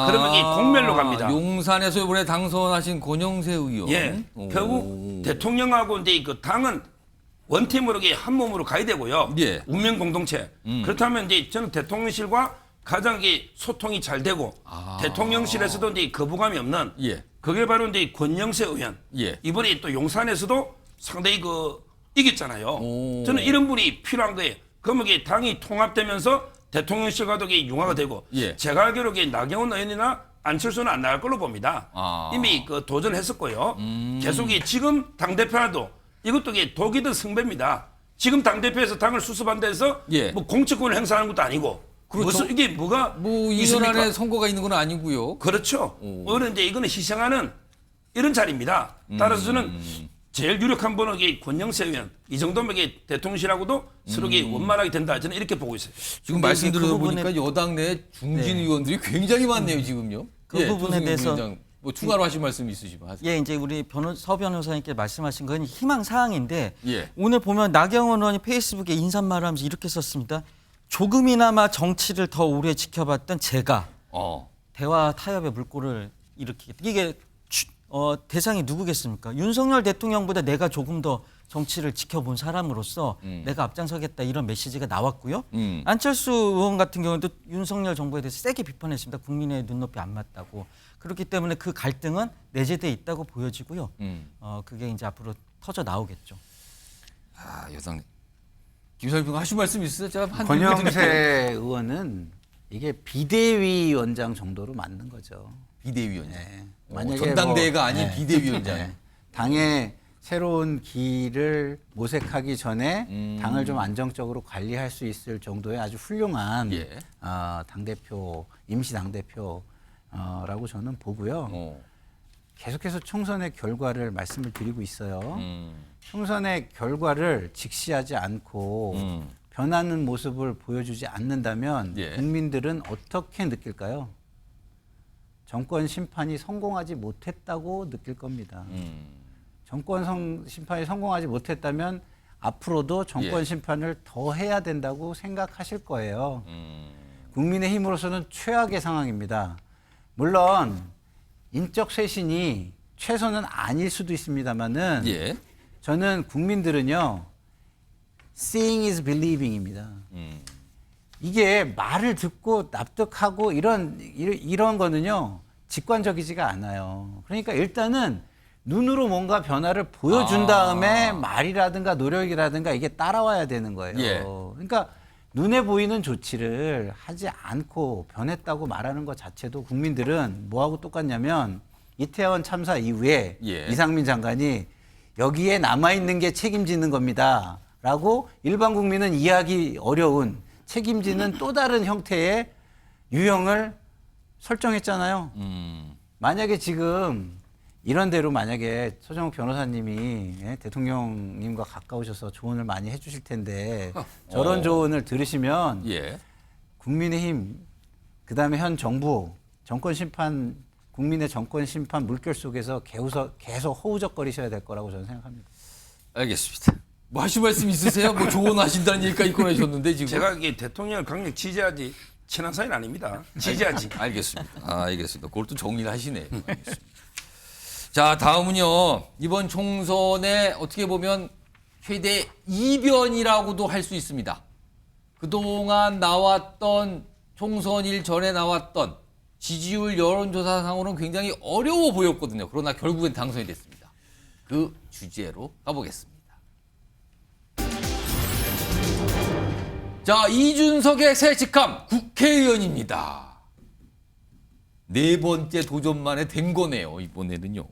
그러면 이 공멸로 갑니다. 용산에서 이번에 당선하신 권영세 의원. 예. 결국 대통령하고 이제 그 당은 원팀으로 한 몸으로 가야 되고요. 예. 운명 공동체. 그렇다면 이제 저는 대통령실과 가장 소통이 잘 되고 대통령실에서도 이제 거부감이 없는 예. 그게 바로 이제 권영세 의원. 예. 이번에 또 용산에서도 상당히 이겼잖아요. 저는 이런 분이 필요한 거예요. 그러면 이게 당이 통합되면서 대통령실과도 융화가 되고 예. 제가 알기로 나경원 의원이나 안철수는 안 나갈 걸로 봅니다. 이미 도전했었고요. 계속 지금 당대표라도 이것도 독이든 승배입니다. 지금 당대표에서 당을 수습한 데서 예. 뭐 공천권을 행사하는 것도 아니고 그렇죠. 무슨 이게 뭐가 뭐 2년 안에 선거가 있는 건 아니고요. 그렇죠. 오히려 이제 이거는 희생하는 이런 자리입니다. 따라서 저는 제일 유력한 분은 권영세 의원 이 정도면 대통령실하고도 서로 원만하게 된다. 저는 이렇게 보고 있어요. 지금 말씀 들어보니까 여당 내 중진 네. 의원들이 굉장히 많네요. 지금요. 그 부분에 대해서 뭐 추가로 하실 말씀 있으시면 하세요. 예, 이제 우리 서 변호사님께 말씀하신 건 희망 사항인데 예. 오늘 보면 나경원 의원이 페이스북에 인사말을 하면서 이렇게 썼습니다. 조금이나마 정치를 더 오래 지켜봤던 제가 대화 타협의 물꼬를 일으키겠다. 이게 대상이 누구겠습니까? 윤석열 대통령보다 내가 조금 더 정치를 지켜본 사람으로서 내가 앞장서겠다 이런 메시지가 나왔고요. 안철수 의원 같은 경우도 윤석열 정부에 대해서 세게 비판했습니다. 국민의 눈높이 안 맞다고. 그렇기 때문에 그 갈등은 내재돼 있다고 보여지고요. 그게 이제 앞으로 터져 나오겠죠. 여당 김철평 하실 말씀 있으세요? 제가 한 권영세 의원은 이게 비대위원장 정도로 맞는 거죠. 비대위원장. 네. 만약에 전당대회가 아닌 비대위원장. 네. 당의 새로운 기를 모색하기 전에 당을 좀 안정적으로 관리할 수 있을 정도의 아주 훌륭한 당대표, 임시 당대표 라고 저는 보고요. 계속해서 총선의 결과를 말씀을 드리고 있어요. 총선의 결과를 직시하지 않고 변하는 모습을 보여주지 않는다면 국민들은 어떻게 느낄까요? 정권 심판이 성공하지 못했다고 느낄 겁니다. 정권 심판이 성공하지 못했다면 앞으로도 정권 심판을 더 해야 된다고 생각하실 거예요. 국민의힘으로서는 최악의 상황입니다. 물론 인적 쇄신이 최선은 아닐 수도 있습니다만은 저는 국민들은요, seeing is believing입니다. 이게 말을 듣고 납득하고 이런 거는요 직관적이지가 않아요. 그러니까 일단은 눈으로 뭔가 변화를 보여준 다음에 말이라든가 노력이라든가 이게 따라와야 되는 거예요. 그러니까 눈에 보이는 조치를 하지 않고 변했다고 말하는 것 자체도 국민들은 뭐하고 똑같냐면 이태원 참사 이후에 이상민 장관이 여기에 남아있는 게 책임지는 겁니다 라고 일반 국민은 이해하기 어려운 책임지는 또 다른 형태의 유형을 설정했잖아요. 만약에 지금 이런 대로 만약에 서정욱 변호사님이 대통령님과 가까우셔서 조언을 많이 해주실 텐데 저런 조언을 들으시면 국민의힘 그다음에 현 정부 정권 심판 국민의 정권 심판 물결 속에서 계속 허우적거리셔야 될 거라고 저는 생각합니다. 알겠습니다. 뭐 하실 말씀 있으세요? 뭐 조언하신다는 얘기까지 꺼내셨는데 지금 제가 이게 대통령을 강력 지지하지 친한 사이는 아닙니다. 지지하지. 알겠습니다. 알겠습니다. 그걸 또 정리를 하시네. 알겠습니다. 자, 다음은요. 이번 총선에 어떻게 보면 최대 이변이라고도 할 수 있습니다. 그동안 나왔던 총선일 전에 나왔던 지지율 여론조사상으로는 굉장히 어려워 보였거든요. 그러나 결국엔 당선이 됐습니다. 그 주제로 가보겠습니다. 자, 이준석의 새 직함 국회의원입니다. 네 번째 도전 만에 된 거네요, 이번에는요.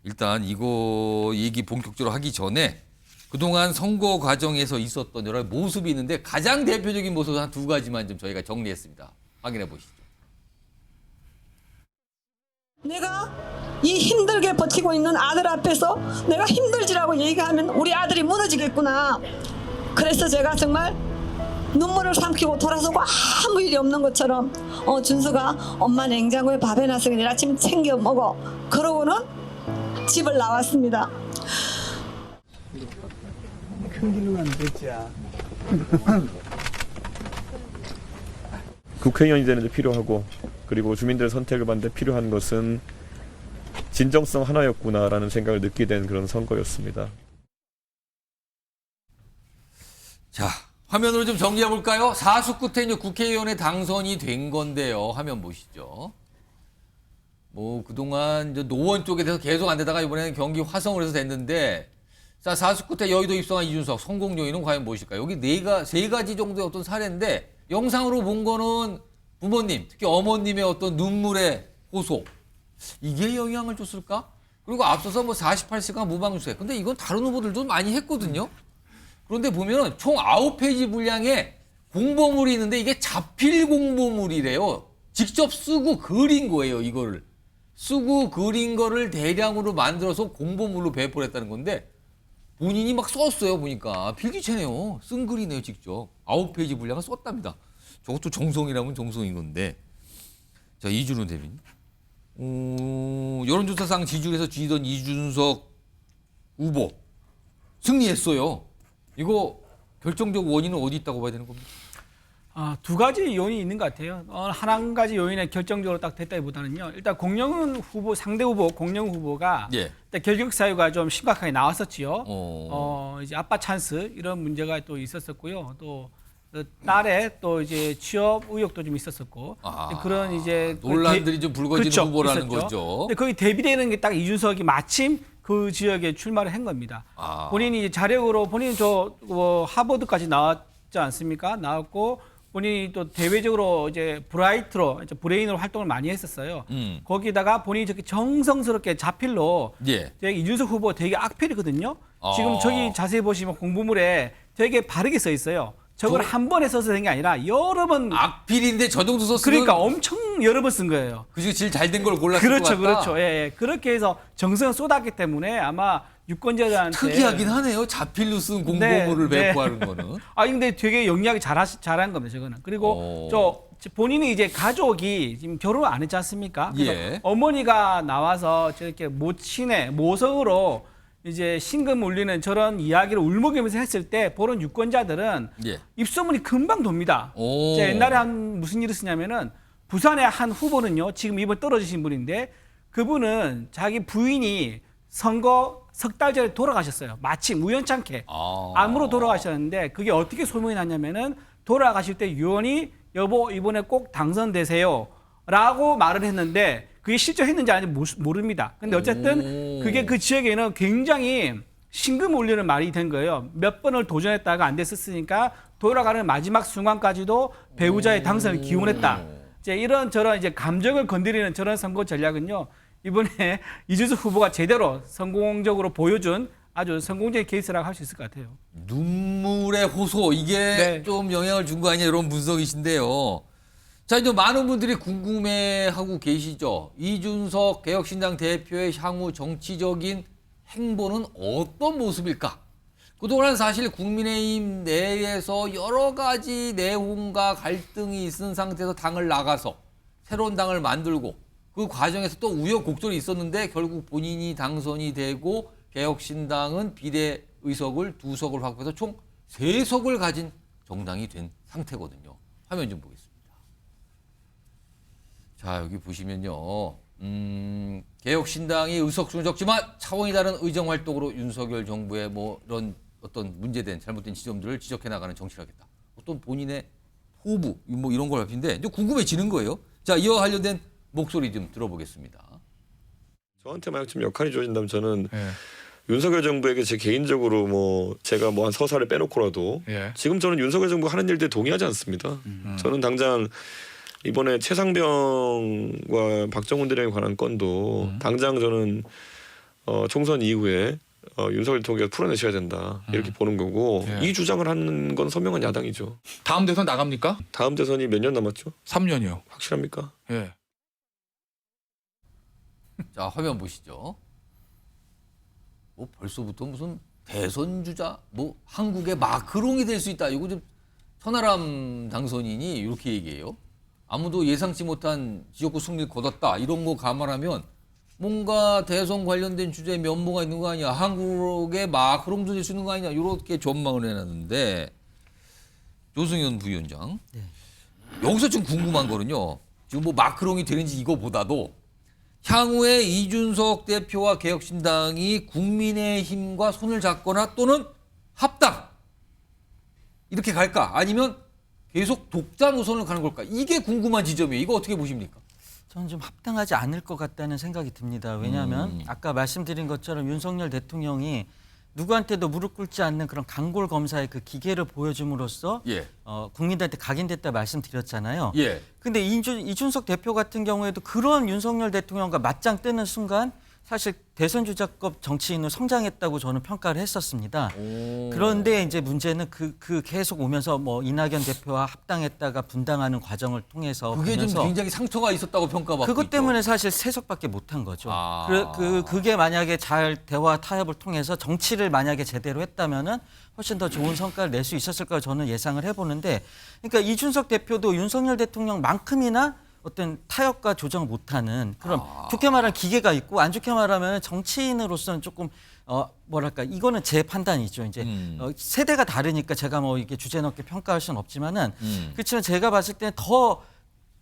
일단 이거 얘기 본격적으로 하기 전에 그동안 선거 과정에서 있었던 여러 모습이 있는데 가장 대표적인 모습은 한 두 가지만 좀 저희가 정리했습니다. 확인해 보시죠. 내가 이 힘들게 버티고 있는 아들 앞에서 내가 힘들지라고 얘기하면 우리 아들이 무너지겠구나. 그래서 제가 정말 눈물을 삼키고 돌아서고 아무 일이 없는 것처럼 준수가 엄마 냉장고에 밥 해놨으니 내일 아침 챙겨 먹어. 그러고는 집을 나왔습니다. 큰 길로는 됐지. 국회의원이 되는 데 필요하고 그리고 주민들의 선택을 받는 데 필요한 것은 진정성 하나였구나라는 생각을 느끼게 된 그런 선거였습니다. 자, 화면으로 좀 정리해 볼까요? 사수 끝에 이제 국회의원에 당선이 된 건데요. 화면 보시죠. 뭐 그동안 이제 노원 쪽에 대해서 계속 안 되다가 이번에는 경기 화성으로 해서 됐는데, 자, 사수 끝에 여의도 입성한 이준석 성공 요인은 과연 무엇일까요? 여기 세 가지 정도의 어떤 사례인데 영상으로 본 거는 부모님, 특히 어머님의 어떤 눈물의 호소, 이게 영향을 줬을까? 그리고 앞서서 뭐 48시간 무방주세. 근데 이건 다른 후보들도 많이 했거든요. 그런데 보면 총 9페이지 분량의 공보물이 있는데 이게 자필 공보물이래요. 직접 쓰고 그린 거예요, 이거를. 쓰고 그린 거를 대량으로 만들어서 공보물로 배포를 했다는 건데 본인이 막 썼어요, 보니까. 필기체네요. 쓴 글이네요, 직접. 9페이지 분량을 썼답니다. 저것도 정성이라면 정성인 건데. 자, 이준호 대변인. 여론조사상 지지율에서 지던 이준석 후보 승리했어요. 이거 결정적 원인은 어디 있다고 봐야 되는 겁니까? 두 가지 요인이 있는 것 같아요. 한 가지 요인에 결정적으로 딱 됐다기보다는요. 일단 공영훈 후보, 상대 후보, 공영훈 후보가 일단 결격 사유가 좀 심각하게 나왔었지요. 이제 아빠 찬스 이런 문제가 또 있었었고요. 또 딸의 또 이제 취업 의혹도 좀 있었었고 그런 이제 논란들이 좀 불거지는 후보라는 있었죠. 거죠. 근데 거기 대비되는 게 딱 이준석이 마침 그 지역에 출마를 한 겁니다. 본인이 자력으로 본인은 하버드까지 나왔지 않습니까? 나왔고 본인이 또 대외적으로 이제 브라이트로 이제 브레인으로 활동을 많이 했었어요. 거기다가 본인이 저렇게 정성스럽게 자필로 이준석 후보 되게 악필이거든요. 지금 저기 자세히 보시면 공보물에 되게 바르게 써 있어요. 저걸 한 번에 써서 된 게 아니라 여러 번. 악필인데 저 정도 썼으면. 그러니까 엄청 여러 번 쓴 거예요. 그중에 제일 잘 된 걸 골랐을 것 같다. 그렇죠. 예. 그렇게 해서 정성을 쏟았기 때문에 아마 유권자들한테. 특이하긴 하네요. 자필로 쓴 공보물을 배포하는 거는. 근데 되게 영리하게 잘한 겁니다, 저거는. 그리고 본인이 이제 가족이 지금 결혼을 안 했지 않습니까? 그래서 어머니가 나와서 저렇게 모성으로 이제 신금 울리는 저런 이야기를 울먹이면서 했을 때 보는 유권자들은 입소문이 금방 돕니다. 옛날에 무슨 일이 있었냐면은 부산의 한 후보는요, 지금 이번 떨어지신 분인데 그분은 자기 부인이 선거 석 달 전에 돌아가셨어요. 마침 우연찮게 암으로 돌아가셨는데 그게 어떻게 소문이 났냐면은 돌아가실 때 유언이 여보 이번에 꼭 당선되세요 라고 말을 했는데 그게 실제 했는지 아닌지 모릅니다. 근데 어쨌든 그게 그 지역에는 굉장히 신금 울리는 말이 된 거예요. 몇 번을 도전했다가 안 됐었으니까 돌아가는 마지막 순간까지도 배우자의 당선을 기원했다. 이제 이런저런 이제 감정을 건드리는 저런 선거 전략은요. 이번에 이준석 후보가 제대로 성공적으로 보여준 아주 성공적인 케이스라고 할 수 있을 것 같아요. 눈물의 호소 이게 좀 영향을 준 거 아니냐 이런 분석이신데요. 자, 이제 많은 분들이 궁금해하고 계시죠. 이준석 개혁신당 대표의 향후 정치적인 행보는 어떤 모습일까? 그동안 사실 국민의힘 내에서 여러 가지 내용과 갈등이 있은 상태에서 당을 나가서 새로운 당을 만들고 그 과정에서 또 우여곡절이 있었는데 결국 본인이 당선이 되고 개혁신당은 비례의석을 2석을 확보해서 총 3석을 가진 정당이 된 상태거든요. 화면 좀 보겠습니다. 자, 여기 보시면요. 개혁신당이 의석수는 적지만 차원이 다른 의정활동으로 윤석열 정부의 뭐 이런 어떤 문제된 잘못된 지점들을 지적해 나가는 정치를 하겠다. 어떤 본인의 포부 뭐 이런 걸 할텐데 이제 궁금해지는 거예요. 자, 이와 관련된 목소리 좀 들어보겠습니다. 저한테 만약 좀 역할이 주어진다면 저는 윤석열 정부에게 제 개인적으로 뭐 제가 뭐 한 서사를 빼놓고라도 지금 저는 윤석열 정부 하는 일들에 동의하지 않습니다. 저는 당장 이번에 최상병과 박정훈 대령에 관한 건도 당장 저는 총선 이후에 윤석열 대통령이 풀어내셔야 된다 이렇게 보는 거고 이 주장을 하는 건 선명한 야당이죠. 다음 대선 나갑니까? 다음 대선이 몇 년 남았죠? 3년이요. 확실합니까? 예. 자, 화면 보시죠. 뭐 벌써부터 무슨 대선 주자, 뭐 한국의 마크롱이 될 수 있다. 이거 좀 천하람 당선인이 이렇게 얘기해요. 아무도 예상치 못한 지역구 승리를 거뒀다. 이런 거 감안하면 뭔가 대선 관련된 주제에 면모가 있는 거 아니야. 한국의 마크롱도 될 수 있는 거 아니냐. 이렇게 전망을 해놨는데 조승현 부위원장. 여기서 좀 궁금한 거는요. 지금 뭐 마크롱이 되는지 이거보다도 향후에 이준석 대표와 개혁신당이 국민의힘과 손을 잡거나 또는 합당 이렇게 갈까? 아니면 계속 독자 노선을 가는 걸까? 이게 궁금한 지점이에요. 이거 어떻게 보십니까? 저는 좀 합당하지 않을 것 같다는 생각이 듭니다. 왜냐하면 아까 말씀드린 것처럼 윤석열 대통령이 누구한테도 무릎 꿇지 않는 그런 강골 검사의 그 기계를 보여줌으로써 국민들한테 각인됐다 말씀드렸잖아요. 근데 이준석 대표 같은 경우에도 그런 윤석열 대통령과 맞짱 뜨는 순간 사실 대선 주자급 정치인으로 성장했다고 저는 평가를 했었습니다. 그런데 이제 문제는 그 계속 오면서 뭐 이낙연 대표와 합당했다가 분당하는 과정을 통해서 그게 좀 굉장히 상처가 있었다고 평가받고 그것 때문에 사실 3석밖에 못한 거죠. 그게 만약에 잘 대화 타협을 통해서 정치를 만약에 제대로 했다면은 훨씬 더 좋은 성과를 낼 수 있었을 거라 저는 예상을 해보는데, 그러니까 이준석 대표도 윤석열 대통령만큼이나 어떤 타협과 조정을 못하는 그런 좋게 말하면 기계가 있고 안 좋게 말하면 정치인으로서는 조금 뭐랄까 이거는 제 판단이죠. 이제 세대가 다르니까 제가 뭐 이게 주제 넘게 평가할 수는 없지만은 그렇지만 제가 봤을 때는 더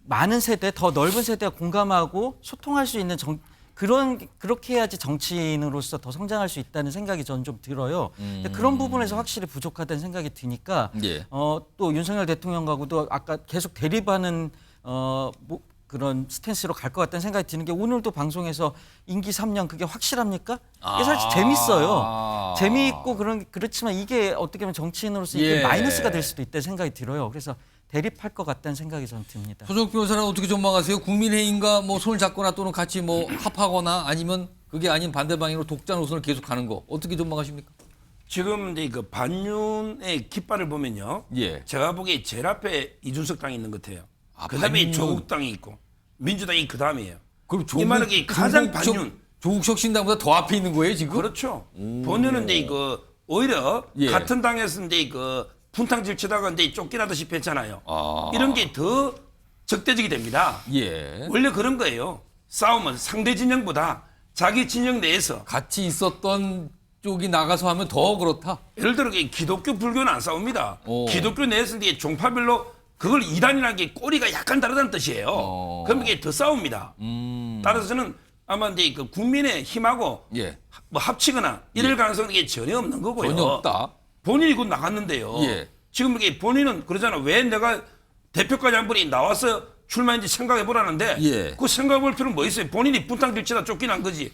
많은 세대, 더 넓은 세대가 공감하고 소통할 수 있는 그렇게 해야지 정치인으로서 더 성장할 수 있다는 생각이 저는 좀 들어요. 근데 그런 부분에서 확실히 부족하다는 생각이 드니까 또 윤석열 대통령하고도 아까 계속 대립하는 그런 스탠스로 갈 것 같다는 생각이 드는 게 오늘도 방송에서 임기 3년 그게 확실합니까? 이게 사실 재밌어요. 재미있고 그렇지만 이게 어떻게 보면 정치인으로서 이게 마이너스가 될 수도 있다는 생각이 들어요. 그래서 대립할 것 같다는 생각이 저는 듭니다. 소속 변호사는 어떻게 전망하세요? 국민의힘과 뭐 손을 잡거나 또는 같이 뭐 합하거나 아니면 그게 아닌 반대 방향으로 독자 노선을 계속 가는 거 어떻게 전망하십니까? 지금 이제 그 반윤의 깃발을 보면요. 예. 제가 보기에 제일 앞에 이준석 당이 있는 것 같아요. 아, 그다음에 반윤. 조국당이 있고 민주당이 그 다음이에요. 그럼 이만하게 가장 반윤. 조국혁신당보다 더 앞에 있는 거예요 지금? 그렇죠. 본인은 이제 그 오히려 예. 같은 당에서 이제 그 분탕질 치다가 이제 쫓겨나다시피 했잖아요. 이런 게 더 적대적이 됩니다. 예. 원래 그런 거예요. 싸움은 상대 진영보다 자기 진영 내에서 같이 있었던 쪽이 나가서 하면 더 그렇다. 예를 들어 기독교 불교는 안 싸웁니다. 기독교 내에서 이제 종파별로 그걸 이단이라는 게 꼬리가 약간 다르다는 뜻이에요. 그럼 이게 더 싸웁니다. 따라서 저는 아마 이제 그 국민의 힘하고 예. 뭐 합치거나 이럴 가능성은 이게 전혀 없는 거고요. 전혀 없다. 본인이 곧 나갔는데요. 예. 지금 이게 본인은 그러잖아. 왜 내가 대표까지 한 분이 나와서 출마인지 생각해 보라는데 예. 그 생각해 볼 필요는 뭐 있어요? 본인이 분탕질치다 쫓겨난 거지.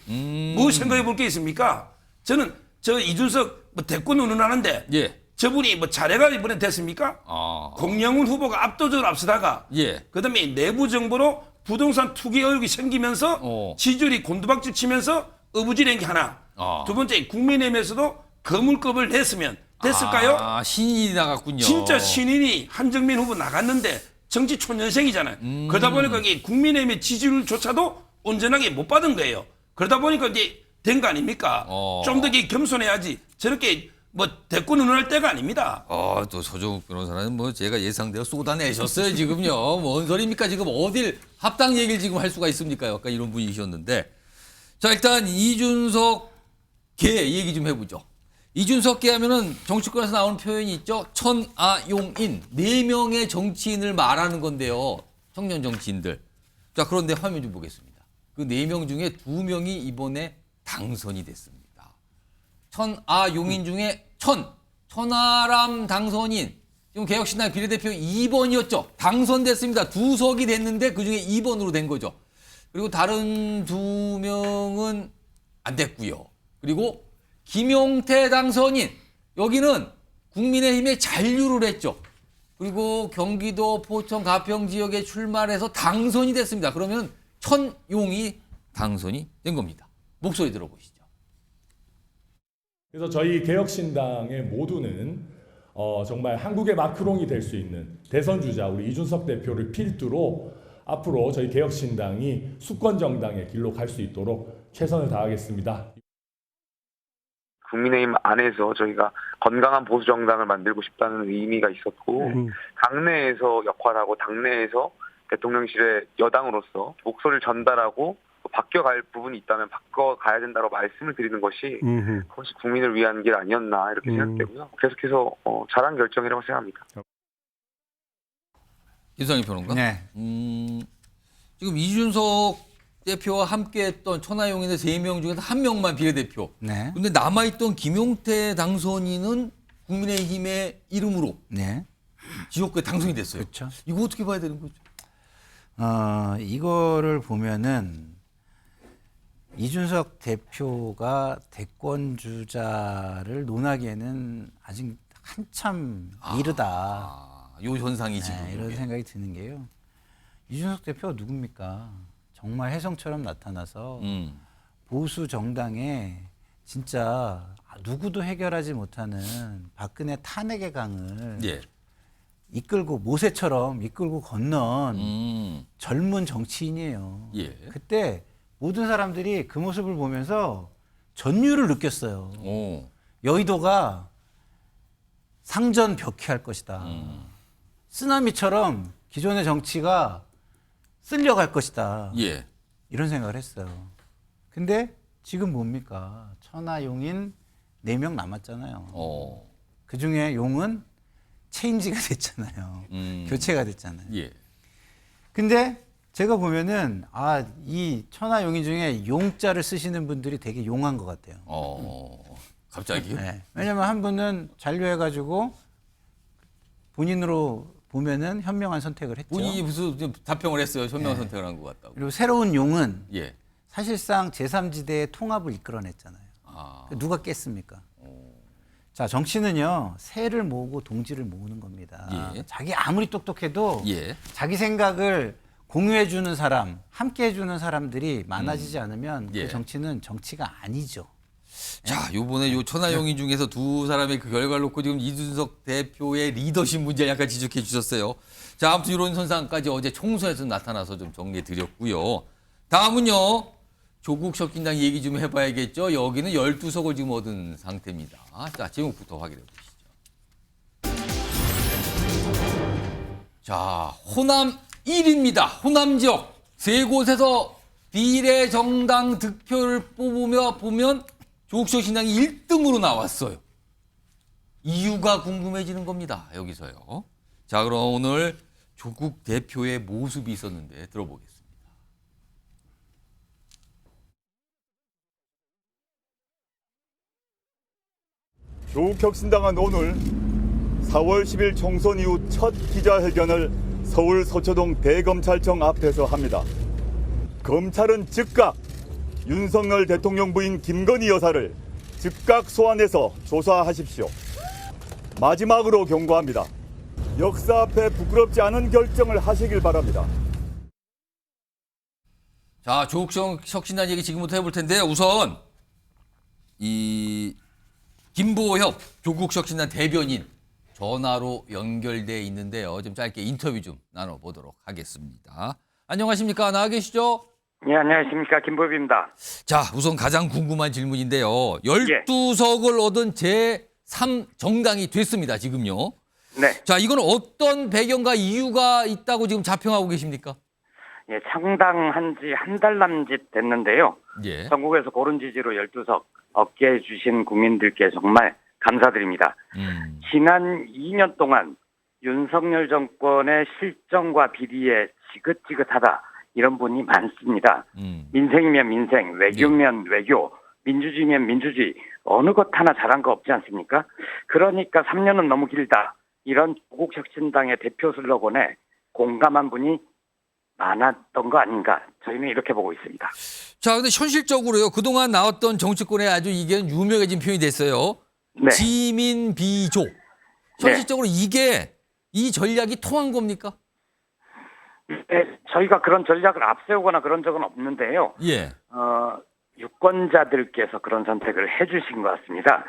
뭐 생각해 볼 게 있습니까? 저는 저 이준석 뭐 대권 운운하는데 예. 저분이 뭐 자례가 이번에 됐습니까? 공영훈 후보가 압도적으로 앞서다가 예. 그다음에 내부 정보로 부동산 투기 의혹이 생기면서 지지율이 곤두박질 치면서 어부지낸 게 하나. 두 번째 국민의힘에서도 거물급을 냈으면 됐을까요? 아, 신인이 나갔군요. 진짜 신인이 한정민 후보 나갔는데 정치 초년생이잖아요. 그러다 보니까 이게 국민의힘의 지지율조차도 온전하게 못 받은 거예요. 그러다 보니까 이제 된 거 아닙니까? 좀 더 겸손해야지. 저렇게 뭐 대권 운운할 때가 아닙니다. 또 서정욱 변호사는 뭐 제가 예상대로 쏟아내셨어요 지금요. 뭔 소리입니까? 지금 어딜 합당 얘기를 지금 할 수가 있습니까? 약간 이런 분이셨는데. 자, 일단 이준석 계 얘기 좀 해보죠. 이준석 계 하면은 정치권에서 나오는 표현이 있죠. 천아용인 4명의 정치인을 말하는 건데요. 청년 정치인들. 자, 그런데 화면 좀 보겠습니다. 그 4명 중에 2명이 이번에 당선이 됐습니다. 천아용인 중에 천하람 당선인. 지금 개혁신당 비례대표 2번이었죠. 당선됐습니다. 2석이 됐는데 그중에 2번으로 된 거죠. 그리고 다른 2명은 안 됐고요. 그리고 김용태 당선인. 여기는 국민의힘에 잔류를 했죠. 그리고 경기도 포천 가평 지역에 출마를 해서 당선이 됐습니다. 그러면 천용이 당선이 된 겁니다. 목소리 들어보시죠. 그래서 저희 개혁신당의 모두는 정말 한국의 마크롱이 될 수 있는 대선 주자 우리 이준석 대표를 필두로 앞으로 저희 개혁신당이 수권 정당의 길로 갈 수 있도록 최선을 다하겠습니다. 국민의힘 안에서 저희가 건강한 보수 정당을 만들고 싶다는 의미가 있었고 당내에서 역할하고 당내에서 대통령실의 여당으로서 목소리를 전달하고 바뀌어갈 부분이 있다면 바꿔가야 된다고 말씀을 드리는 것이 그것이 국민을 위한 길 아니었나 이렇게 생각되고요. 계속해서 잘한 결정이라고 생각합니다. 이상희 평론가? 네. 지금 이준석 대표와 함께했던 천하용인의 3명 중에서 1명만 비례대표. 네. 근데 남아있던 김용태 당선인은 국민의힘의 이름으로 네. 지역구에 당선이 됐어요. 그렇죠. 이거 어떻게 봐야 되는 거죠? 이거를 보면은 이준석 대표가 대권 주자를 논하기에는 아직 한참 이르다. 요 현상이 지금. 네, 이런 생각이 드는 게요. 이준석 대표가 누굽니까? 정말 혜성처럼 나타나서 보수 정당에 진짜 누구도 해결하지 못하는 박근혜 탄핵의 강을 예. 이끌고 모세처럼 이끌고 건넌 젊은 정치인이에요. 예. 그때 모든 사람들이 그 모습을 보면서 전율을 느꼈어요. 여의도가 상전벽해할 것이다. 쓰나미처럼 기존의 정치가 쓸려갈 것이다. 예. 이런 생각을 했어요. 근데 지금 뭡니까? 천하용인 4명 남았잖아요. 그중에 용은 체인지가 됐잖아요. 교체가 됐잖아요. 예. 근데 제가 보면은 이 천하용인 중에 용자를 쓰시는 분들이 되게 용한 것 같아요. 갑자기요? 네. 왜냐면 한 분은 잔류해가지고 본인으로 보면은 현명한 선택을 했죠. 본인이 무슨 답변을 했어요. 현명한 선택을 한 것 같다고. 그리고 새로운 용은 예. 사실상 제3지대의 통합을 이끌어냈잖아요. 누가 깼습니까? 자, 정치는요, 새를 모으고 동지를 모으는 겁니다. 예. 자기 아무리 똑똑해도 예. 자기 생각을 공유해주는 사람, 함께해주는 사람들이 많아지지 않으면 그 정치는 정치가 아니죠. 자, 요번에 요 천하용인 중에서 두 사람의 그 결과를 놓고 지금 이준석 대표의 리더십 문제를 약간 지적해 주셨어요. 자, 아무튼 이런 선상까지 어제 총선에서 나타나서 좀 정리해 드렸고요. 다음은요. 조국 혁신당 얘기 좀 해봐야겠죠. 여기는 12석을 지금 얻은 상태입니다. 자, 제목부터 확인해 보시죠. 자, 호남 1위입니다. 호남 지역 세 곳에서 비례정당 득표를 뽑으며 보면 조국 혁신당이 1등으로 나왔어요. 이유가 궁금해지는 겁니다. 여기서요. 자, 그럼 오늘 조국 대표의 모습이 있었는데 들어보겠습니다. 조국 혁신당은 오늘 4월 10일 총선 이후 첫 기자회견을 서울 서초동 대검찰청 앞에서 합니다. 검찰은 즉각 윤석열 대통령 부인 김건희 여사를 즉각 소환해서 조사하십시오. 마지막으로 경고합니다. 역사 앞에 부끄럽지 않은 결정을 하시길 바랍니다. 자, 조국 혁신당 얘기 지금부터 해볼 텐데 우선 이 김보협 조국 혁신당 대변인 전화로 연결돼 있는데요. 좀 짧게 인터뷰 좀 나눠보도록 하겠습니다. 안녕하십니까? 나와 계시죠? 네, 안녕하십니까? 김보협입니다. 자, 우선 가장 궁금한 질문인데요. 12석을 얻은 제3정당이 됐습니다. 지금요. 네. 자, 이건 어떤 배경과 이유가 있다고 지금 자평하고 계십니까? 예, 창당한 지 한 달 남짓 됐는데요. 예. 전국에서 고른 지지로 12석 얻게 해주신 국민들께 정말 감사드립니다. 지난 2년 동안 윤석열 정권의 실정과 비리에 지긋지긋하다 이런 분이 많습니다. 민생이면 민생, 외교면 외교, 민주주의면 민주주의 어느 것 하나 잘한 거 없지 않습니까? 그러니까 3년은 너무 길다. 이런 조국 혁신당의 대표 슬로건에 공감한 분이 많았던 거 아닌가. 저희는 이렇게 보고 있습니다. 자, 근데 현실적으로요. 그동안 나왔던 정치권에 아주 이게 유명해진 표현이 됐어요. 네. 지민비조. 현실적으로 이게 이 전략이 통한 겁니까? 네, 저희가 그런 전략을 앞세우거나 그런 적은 없는데요. 예. 유권자들께서 그런 선택을 해주신 것 같습니다.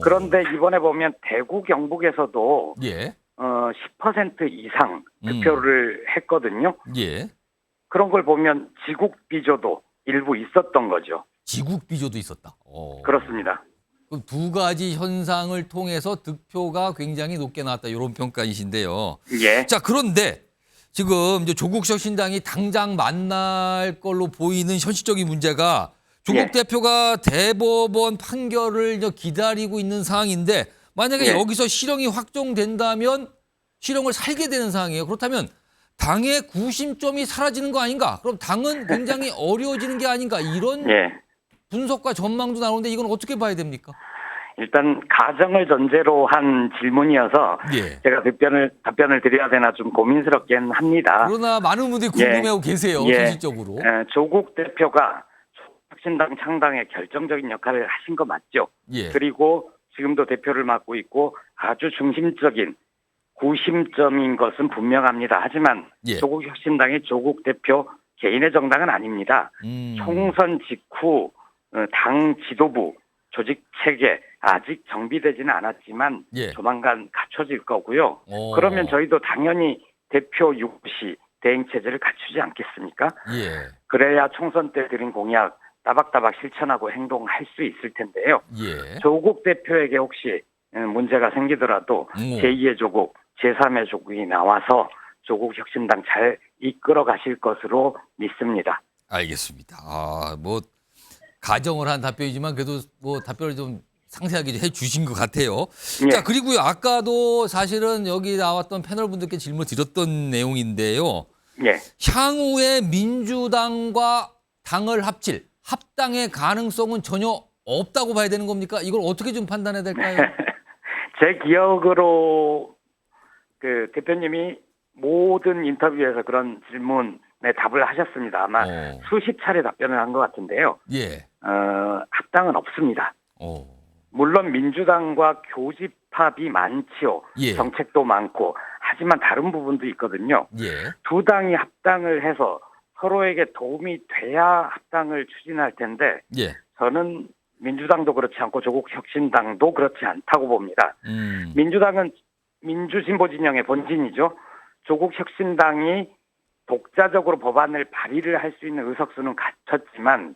그런데 이번에 보면 대구 경북에서도 예. 10% 이상 득표를 했거든요. 예. 그런 걸 보면 지국 비조도 일부 있었던 거죠. 지국 비조도 있었다. 그렇습니다. 그럼 두 가지 현상을 통해서 득표가 굉장히 높게 나왔다. 이런 평가이신데요. 예. 자, 그런데 지금 이제 조국 혁신당이 당장 만날 걸로 보이는 현실적인 문제가 조국 대표가 대법원 판결을 이제 기다리고 있는 상황인데 만약에 여기서 실형이 확정된다면 실형을 살게 되는 상황이에요. 그렇다면 당의 구심점이 사라지는 거 아닌가? 그럼 당은 굉장히 어려워지는 게 아닌가? 이런 분석과 전망도 나오는데 이건 어떻게 봐야 됩니까? 일단 가정을 전제로 한 질문이어서 제가 답변을 드려야 되나 좀 고민스럽긴 합니다. 그러나 많은 분들이 궁금해하고 계세요. 현실적으로. 조국 대표가 혁신당 창당에 결정적인 역할을 하신 거 맞죠? 그리고 지금도 대표를 맡고 있고 아주 중심적인 구심점인 것은 분명합니다. 하지만 조국 혁신당이 조국 대표 개인의 정당은 아닙니다. 총선 직후 당 지도부 조직 체계 아직 정비되지는 않았지만 조만간 갖춰질 거고요. 그러면 저희도 당연히 대표 유시 대행 체제를 갖추지 않겠습니까? 그래야 총선 때 드린 공약 따박따박 실천하고 행동할 수 있을 텐데요. 조국 대표에게 혹시 문제가 생기더라도 제2의 조국, 제3의 조국이 나와서 조국 혁신당 잘 이끌어 가실 것으로 믿습니다. 알겠습니다. 뭐 가정을 한 답변이지만 그래도 뭐 답변을 좀 상세하게 해 주신 것 같아요. 자, 그리고요. 아까도 사실은 여기 나왔던 패널분들께 질문 드렸던 내용인데요. 향후에 민주당과 당을 합당의 가능성은 전혀 없다고 봐야 되는 겁니까? 이걸 어떻게 좀 판단해야 될까요? 제 기억으로 그 대표님이 모든 인터뷰에서 그런 질문에 답을 하셨습니다. 아마 수십 차례 답변을 한 것 같은데요. 합당은 없습니다. 물론 민주당과 교집합이 많지요. 정책도 많고 하지만 다른 부분도 있거든요. 두 당이 합당을 해서 서로에게 도움이 돼야 합당을 추진할 텐데 저는 민주당도 그렇지 않고 조국 혁신당도 그렇지 않다고 봅니다. 민주당은 민주진보 진영의 본진이죠. 조국 혁신당이 독자적으로 법안을 발의를 할 수 있는 의석수는 갖췄지만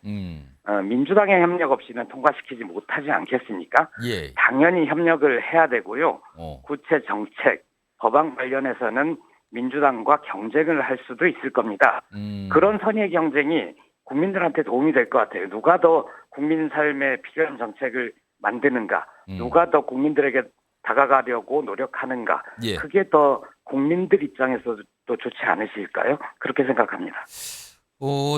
민주당의 협력 없이는 통과시키지 못하지 않겠습니까? 예. 당연히 협력을 해야 되고요. 구체 정책, 법안 관련해서는 민주당과 경쟁을 할 수도 있을 겁니다. 그런 선의의 경쟁이 국민들한테 도움이 될 것 같아요. 누가 더 국민 삶에 필요한 정책을 만드는가, 누가 더 국민들에게 다가가려고 노력하는가, 예. 그게 더 국민들 입장에서도 좋지 않으실까요? 그렇게 생각합니다.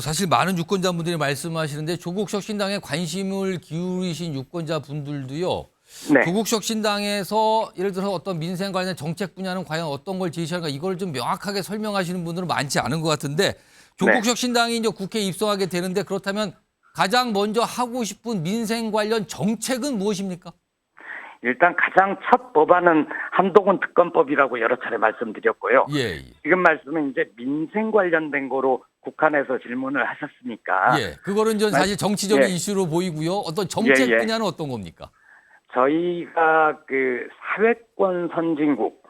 사실 많은 유권자분들이 말씀하시는데 조국 혁신당에 관심을 기울이신 유권자분들도요. 네. 조국 혁신당에서 예를 들어서 어떤 민생 관련 정책 분야는 과연 어떤 걸 제시할까 이걸 좀 명확하게 설명하시는 분들은 많지 않은 것 같은데 조국 네. 혁신당이 이제 국회에 입성하게 되는데 그렇다면 가장 먼저 하고 싶은 민생 관련 정책은 무엇입니까? 일단 가장 첫 법안은 한동훈 특검법이라고 여러 차례 말씀드렸고요. 예. 지금 말씀은 이제 민생 관련된 거로 국한해서 질문을 하셨으니까. 예. 그거는 좀 사실 정치적인 예. 이슈로 보이고요. 어떤 정책 예, 예. 분야는 어떤 겁니까? 저희가 그 사회권 선진국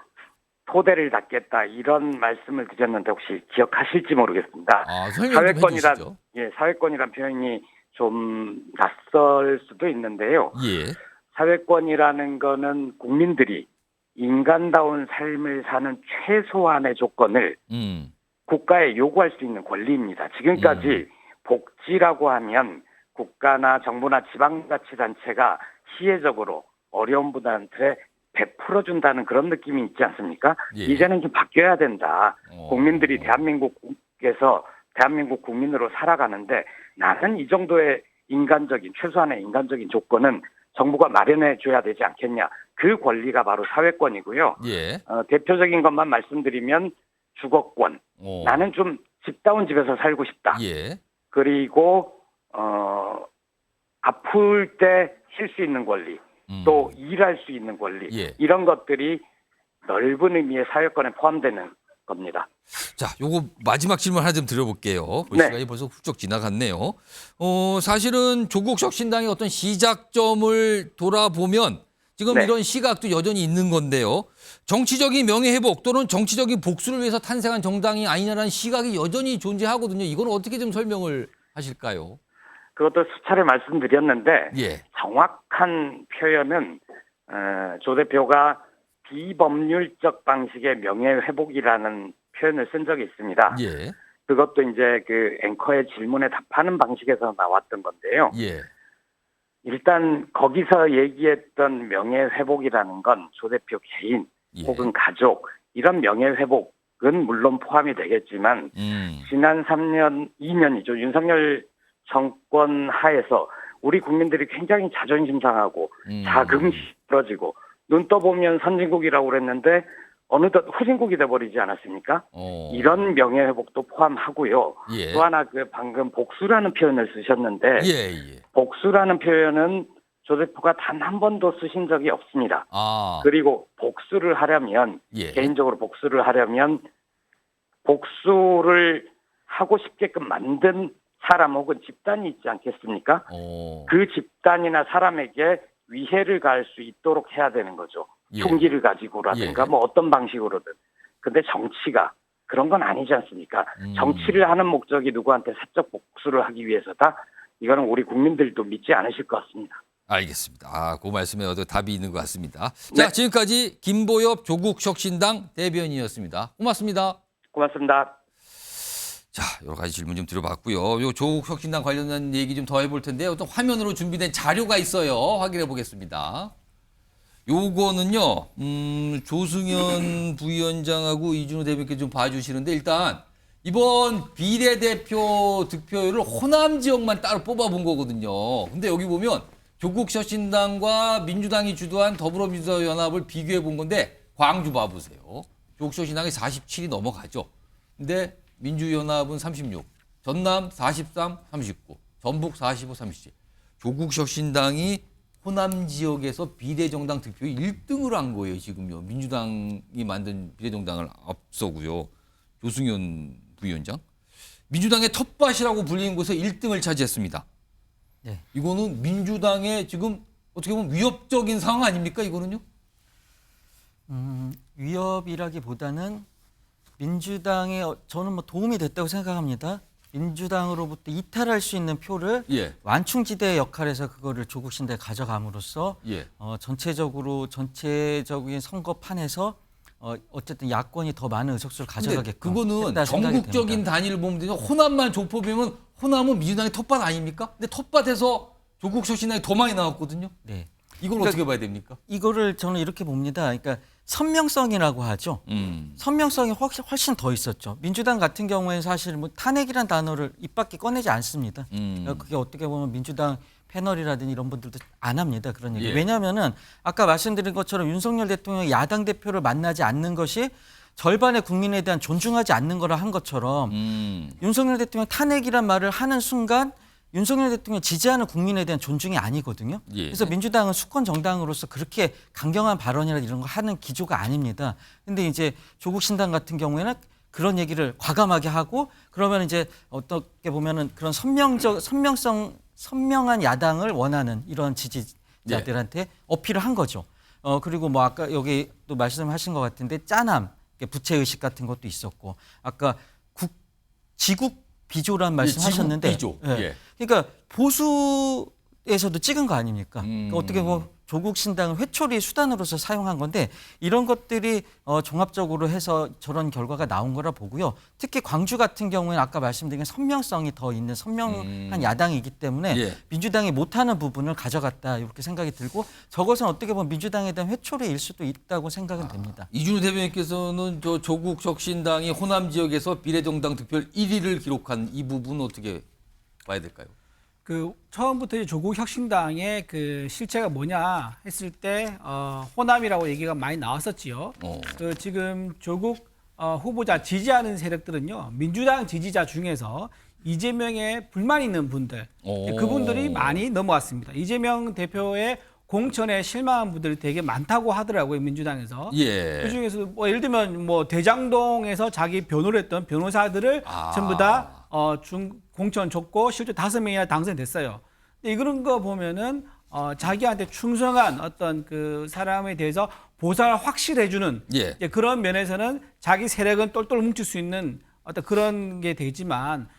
토대를 닦겠다 이런 말씀을 드렸는데 혹시 기억하실지 모르겠습니다. 설명 좀 해주시죠. 사회권이란 표현이 좀 낯설 수도 있는데요. 예. 사회권이라는 거는 국민들이 인간다운 삶을 사는 최소한의 조건을 국가에 요구할 수 있는 권리입니다. 지금까지 복지라고 하면 국가나 정부나 지방자치단체가 시혜적으로 어려운 분들한테 베풀어준다는 그런 느낌이 있지 않습니까? 예. 이제는 좀 바뀌어야 된다. 국민들이 대한민국에서 대한민국 국민으로 살아가는데 나는 이 정도의 최소한의 인간적인 조건은 정부가 마련해 줘야 되지 않겠냐. 그 권리가 바로 사회권이고요. 예. 대표적인 것만 말씀드리면 주거권. 나는 좀 집다운 집에서 살고 싶다. 예. 그리고 아플 때 쉴 수 있는 권리, 또 일할 수 있는 권리, 예. 이런 것들이 넓은 의미의 사회권에 포함되는 겁니다. 자, 요거 마지막 질문 하나 좀 드려볼게요. 네. 시간이 벌써 훌쩍 지나갔네요. 사실은 조국 혁신당의 어떤 시작점을 돌아보면 지금 네. 이런 시각도 여전히 있는 건데요. 정치적인 명예회복 또는 정치적인 복수를 위해서 탄생한 정당이 아니냐라는 시각이 여전히 존재하거든요. 이건 어떻게 좀 설명을 하실까요? 그것도 수차례 말씀드렸는데 예. 정확한 표현은 조 대표가 비법률적 방식의 명예회복이라는 표현을 쓴 적이 있습니다. 예. 그것도 이제 그 앵커의 질문에 답하는 방식에서 나왔던 건데요. 예. 일단 거기서 얘기했던 명예회복이라는 건 조 대표 개인 혹은 가족 이런 명예회복은 물론 포함이 되겠지만 지난 2년이죠. 윤석열 정권 하에서 우리 국민들이 굉장히 자존심 상하고 자긍심이 떨어지고 눈 떠보면 선진국이라고 그랬는데 어느덧 후진국이 돼버리지 않았습니까? 이런 명예회복도 포함하고요. 예. 또 하나 방금 복수라는 표현을 쓰셨는데 예. 복수라는 표현은 조 대표가 단 한 번도 쓰신 적이 없습니다. 그리고 복수를 하려면 예. 개인적으로 복수를 하려면 복수를 하고 싶게끔 만든 사람 혹은 집단이 있지 않겠습니까? 그 집단이나 사람에게 위해를 가할 수 있도록 해야 되는 거죠. 예. 총기를 가지고라든가 뭐 어떤 방식으로든. 근데 정치가 그런 건 아니지 않습니까? 정치를 하는 목적이 누구한테 사적 복수를 하기 위해서다. 이거는 우리 국민들도 믿지 않으실 것 같습니다. 알겠습니다. 그 말씀에 답이 있는 것 같습니다. 자, 지금까지 김보엽 조국 혁신당 대변인이었습니다. 고맙습니다. 고맙습니다. 자, 여러 가지 질문 좀 드려봤고요. 요 조국 혁신당 관련된 얘기 좀 더 해볼 텐데요. 어떤 화면으로 준비된 자료가 있어요. 확인해 보겠습니다. 요거는요, 조승현 부위원장하고 이준호 대변인께 좀 봐주시는데 일단 이번 비례대표 득표율을 호남 지역만 따로 뽑아본 거거든요. 근데 여기 보면 조국 혁신당과 민주당이 주도한 더불어민주연합을 비교해 본 건데 광주 봐보세요. 조국 혁신당이 47이 넘어가죠. 근데 민주연합은 36, 전남 43, 39, 전북 45, 37. 조국 혁신당이 호남 지역에서 비례정당 득표 1등을 한 거예요, 지금요. 민주당이 만든 비례정당을 앞서고요. 조승현 부위원장. 민주당의 텃밭이라고 불리는 곳에서 1등을 차지했습니다. 네. 이거는 민주당의 지금 어떻게 보면 위협적인 상황 아닙니까? 이거는요? 위협이라기보다는 민주당에 저는 뭐 도움이 됐다고 생각합니다. 민주당으로부터 이탈할 수 있는 표를 예. 완충지대의 역할에서 그거를 조국 신당에 가져감으로써 예. 전체적인 선거판에서 어쨌든 야권이 더 많은 의석수를 가져가게끔. 그거는 전국적인 단위를 보면 되죠. 호남만 좁혀보면 호남은 민주당의 텃밭 아닙니까? 근데 텃밭에서 조국 혁신당이 더 많이 나왔거든요. 네. 이걸 그러니까 어떻게 봐야 됩니까? 이거를 저는 이렇게 봅니다. 그러니까 선명성이라고 하죠. 선명성이 훨씬 더 있었죠. 민주당 같은 경우에는 사실 뭐 탄핵이라는 단어를 입 밖에 꺼내지 않습니다. 그게 어떻게 보면 민주당 패널이라든지 이런 분들도 안 합니다. 그런 얘기. 예. 왜냐하면은 아까 말씀드린 것처럼 윤석열 대통령이 야당 대표를 만나지 않는 것이 절반의 국민에 대한 존중하지 않는 거라 한 것처럼 윤석열 대통령 탄핵이란 말을 하는 순간 윤석열 대통령 지지하는 국민에 대한 존중이 아니거든요. 예. 그래서 민주당은 수권 정당으로서 그렇게 강경한 발언이나 이런 거 하는 기조가 아닙니다. 근데 이제 조국 신당 같은 경우에는 그런 얘기를 과감하게 하고 그러면 이제 어떻게 보면은 그런 선명한 야당을 원하는 이런 지지자들한테 어필을 한 거죠. 그리고 뭐 아까 여기 또 말씀하신 것 같은데 짠함, 부채의식 같은 것도 있었고 아까 지국 비조란 말씀하셨는데, 비조. 예. 예. 그러니까 보수에서도 찍은 거 아닙니까? 그러니까 어떻게 보면 조국 신당을 회초리 수단으로서 사용한 건데 이런 것들이 종합적으로 해서 저런 결과가 나온 거라 보고요. 특히 광주 같은 경우에는 아까 말씀드린 선명성이 더 있는 선명한 야당이기 때문에 예. 민주당이 못하는 부분을 가져갔다 이렇게 생각이 들고 저것은 어떻게 보면 민주당에 대한 회초리일 수도 있다고 생각은 됩니다. 이준우 대변인께서는 저 조국 혁신당이 호남 지역에서 비례정당 득표율 1위를 기록한 이 부분은 어떻게 봐야 될까요? 처음부터 이제 조국 혁신당의 그 실체가 뭐냐 했을 때 호남이라고 얘기가 많이 나왔었지요. 지금 조국 후보자 지지하는 세력들은요 민주당 지지자 중에서 이재명에 불만 있는 분들 그분들이 많이 넘어왔습니다. 이재명 대표의 공천에 실망한 분들이 되게 많다고 하더라고요 민주당에서. 예. 그 중에서 뭐 예를 들면 뭐 대장동에서 자기 변호를 했던 변호사들을 전부 다 공천 줬고 실제 5명이나 당선됐어요. 근데 이런 거 보면은 자기한테 충성한 어떤 그 사람에 대해서 보상을 확실해주는 예. 그런 면에서는 자기 세력은 똘똘 뭉칠 수 있는 어떤 그런 게 되지만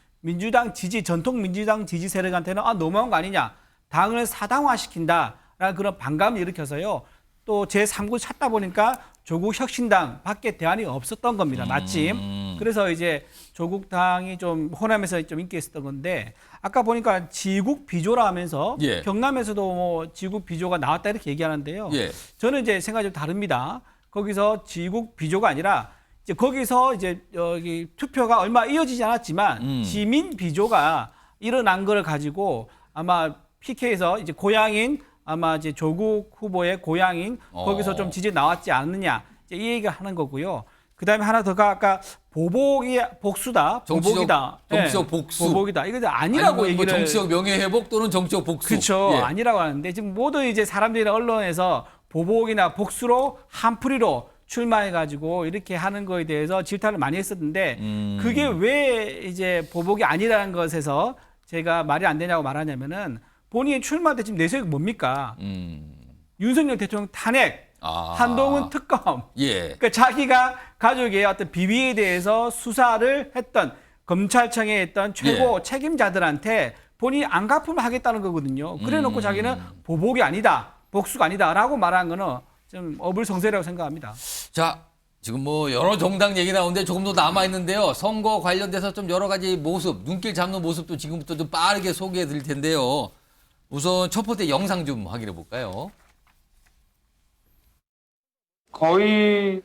전통 민주당 지지 세력한테는 너무한 거 아니냐, 당을 사당화시킨다라는 그런 반감을 일으켜서요. 또 제3구 찾다 보니까 조국 혁신당 밖에 대안이 없었던 겁니다. 마침. 그래서 이제 조국당이 좀 호남에서 좀 인기 있었던 건데 아까 보니까 지국 비조라 하면서 예. 경남에서도 뭐 지국 비조가 나왔다 이렇게 얘기하는데요. 예. 저는 이제 생각이 좀 다릅니다. 거기서 지국 비조가 아니라 이제 거기서 이제 여기 투표가 얼마 이어지지 않았지만 지민 비조가 일어난 걸 가지고 아마 PK에서 이제 고향인 아마 이제 조국 후보의 고향인 거기서 좀 지지 나왔지 않느냐 이제 이 얘기를 하는 거고요. 그다음에 하나 더가 아까 보복이 복수다, 보복이다, 정치적 복수, 보복이다. 이거 아니라고 얘기를 정치적 명예회복 또는 정치적 복수. 그렇죠. 예. 아니라고 하는데 지금 모두 이제 사람들이나 언론에서 보복이나 복수로 한풀이로 출마해가지고 이렇게 하는 거에 대해서 질타를 많이 했었는데 그게 왜 이제 보복이 아니라는 것에서 제가 말이 안 되냐고 말하냐면은. 본인이 출마할 때 지금 내세력이 뭡니까? 윤석열 대통령 탄핵, 한동훈 특검. 예. 그러니까 자기가 가족의 어떤 비위에 대해서 수사를 했던 검찰청에 있던 최고 책임자들한테 본인이 안 갚으면 하겠다는 거거든요. 그래놓고 자기는 보복이 아니다, 복수가 아니다라고 말한 거는 좀 어불성설이라고 생각합니다. 자, 지금 뭐 여러 정당 얘기 나오는데 조금 더 남아 있는데요. 선거 관련돼서 좀 여러 가지 모습, 눈길 잡는 모습도 지금부터 좀 빠르게 소개해 드릴 텐데요. 우선 첫 번째 영상 좀 확인해 볼까요? 거의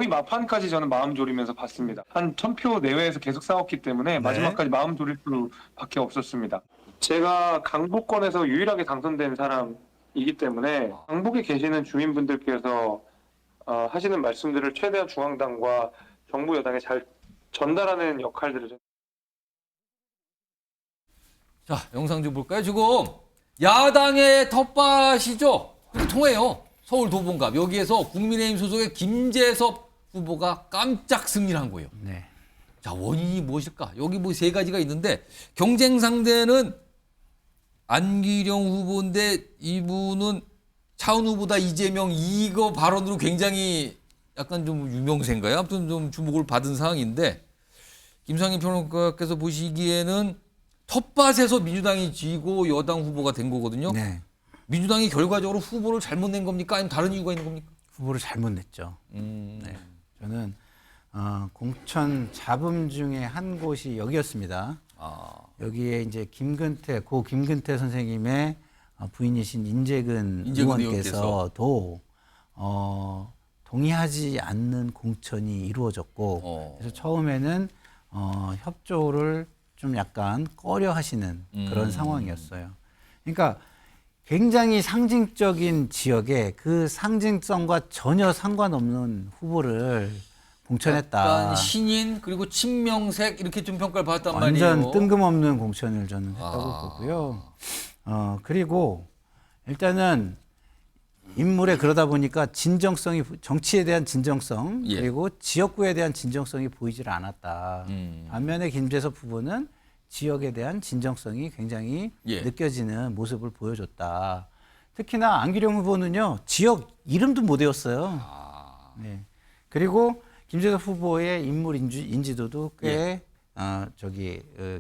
막판까지 저는 마음 졸이면서 봤습니다. 한 1000표 내외에서 계속 싸웠기 때문에 마지막까지 마음 졸일 수밖에 없었습니다. 제가 강북권에서 유일하게 당선된 사람이기 때문에 강북에 계시는 주민분들께서 하시는 말씀들을 최대한 중앙당과 정부 여당에 잘 전달하는 역할들을 자, 영상 좀 볼까요? 지금 야당의 텃밭이죠. 통해요. 서울 도봉갑. 여기에서 국민의힘 소속의 김재섭 후보가 깜짝 승리를 한 거예요. 네. 자, 원인이 무엇일까? 여기 뭐 3가지가 있는데 경쟁 상대는 안기령 후보인데 이분은 차은우 후보다 이재명 이거 발언으로 굉장히 약간 좀 유명세인가요? 아무튼 좀 주목을 받은 상황인데 김상희 평론가께서 보시기에는 텃밭에서 민주당이 지고 여당 후보가 된 거거든요. 네. 민주당이 결과적으로 후보를 잘못 낸 겁니까? 아니면 다른 이유가 있는 겁니까? 후보를 잘못 냈죠. 네. 저는 공천 잡음 중에 한 곳이 여기였습니다. 여기에 이제 고 김근태 선생님의 부인이신 인재근 의원께서도 동의하지 않는 공천이 이루어졌고 그래서 처음에는 협조를 좀 약간 꺼려 하시는 그런 상황이었어요. 그러니까 굉장히 상징적인 지역에 그 상징성과 전혀 상관없는 후보를 공천했다. 약간 신인 그리고 친명색 이렇게 좀 평가를 받았단 말이에요. 완전 뜬금없는 공천을 저는 했다고 보고요. 그리고 일단은 인물에 그러다 보니까 진정성이 정치에 대한 진정성 그리고 지역구에 대한 진정성이 보이질 않았다. 반면에 김재섭 후보는 지역에 대한 진정성이 굉장히 느껴지는 모습을 보여줬다. 특히나 안기령 후보는요 지역 이름도 못 외웠어요. 네. 그리고 김재섭 후보의 인물 인지도도 꽤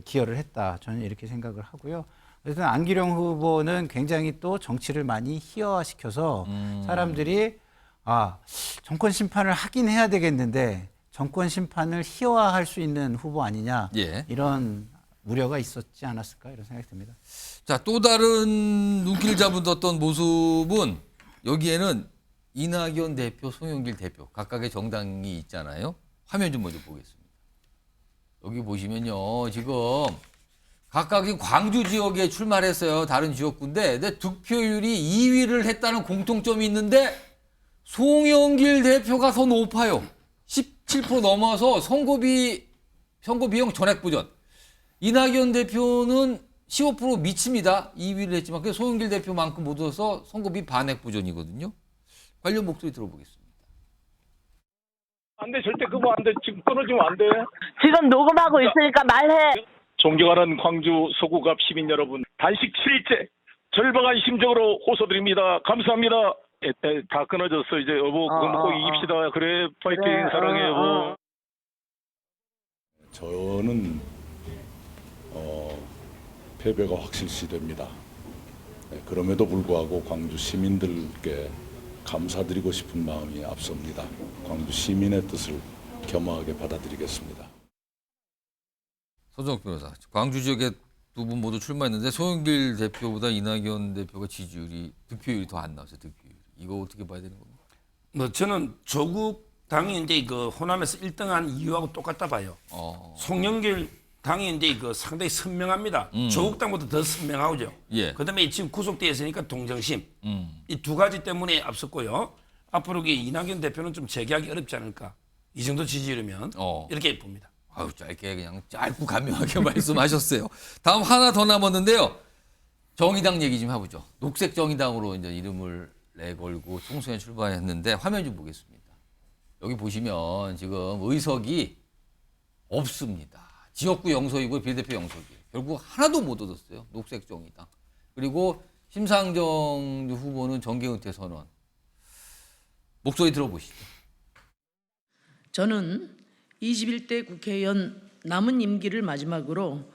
기여를 했다. 저는 이렇게 생각을 하고요. 그래서 안기령 후보는 굉장히 또 정치를 많이 희화화시켜서 사람들이 정권 심판을 하긴 해야 되겠는데 정권 심판을 희화화할 수 있는 후보 아니냐 이런 우려가 있었지 않았을까 이런 생각이 듭니다. 자, 또 다른 눈길 잡은 어떤 모습은 여기에는 이낙연 대표, 송영길 대표 각각의 정당이 있잖아요. 화면 좀 먼저 보겠습니다. 여기 보시면요. 지금 각각 광주 지역에 출마를 했어요. 다른 지역구인데 근데 득표율이 2위를 했다는 공통점이 있는데 송영길 대표가 더 높아요. 17% 넘어서 선거 비용 전액 부전. 이낙연 대표는 15% 미칩니다. 2위를 했지만 그 송영길 대표만큼 못 얻어서 선거비 반액 부전이거든요. 관련 목소리 들어보겠습니다. 안 돼, 절대 그거 안 돼. 지금 끊어지면 안 돼. 지금 녹음하고 있으니까 말해. 존경하는 광주 서구갑 시민 여러분, 단식 7일째 절박한 심정으로 호소드립니다. 감사합니다. 다 끊어졌어. 이제 여보 그거 먹고 이깁시다. 그래, 파이팅. 그래, 사랑해 여보. 저는 패배가 확실시됩니다. 그럼에도 불구하고 광주 시민들께 감사드리고 싶은 마음이 앞섭니다. 광주 시민의 뜻을 겸허하게 받아들이겠습니다. 서정욱 변호사, 광주 지역에 두 분 모두 출마했는데 송영길 대표보다 이낙연 대표가 득표율이 더 안 나왔어요. 득표율. 이거 어떻게 봐야 되는 겁니까? 저는 조국 당이 이제 그 호남에서 1등한 이유하고 똑같다 봐요. 송영길 당이 이제 그 상당히 선명합니다. 조국 당보다 더 선명하죠. 그다음에 지금 구속되어 있으니까 동정심. 이 두 가지 때문에 앞섰고요. 앞으로 이낙연 대표는 좀 재개하기 어렵지 않을까. 이 정도 지지율이면 이렇게 봅니다. 짧게 그냥 짧고 간명하게 말씀하셨어요. 다음 하나 더 남았는데요. 정의당 얘기 좀 해보죠. 녹색 정의당으로 이제 이름을 내걸고 총선에 출마했는데 화면 좀 보겠습니다. 여기 보시면 지금 의석이 없습니다. 지역구 영석이고 비례대표 영석이에요. 결국 하나도 못 얻었어요. 녹색 정의당. 그리고 심상정 후보는 정계 은퇴 선언. 목소리 들어보시죠. 저는 21대 국회의원 남은 임기를 마지막으로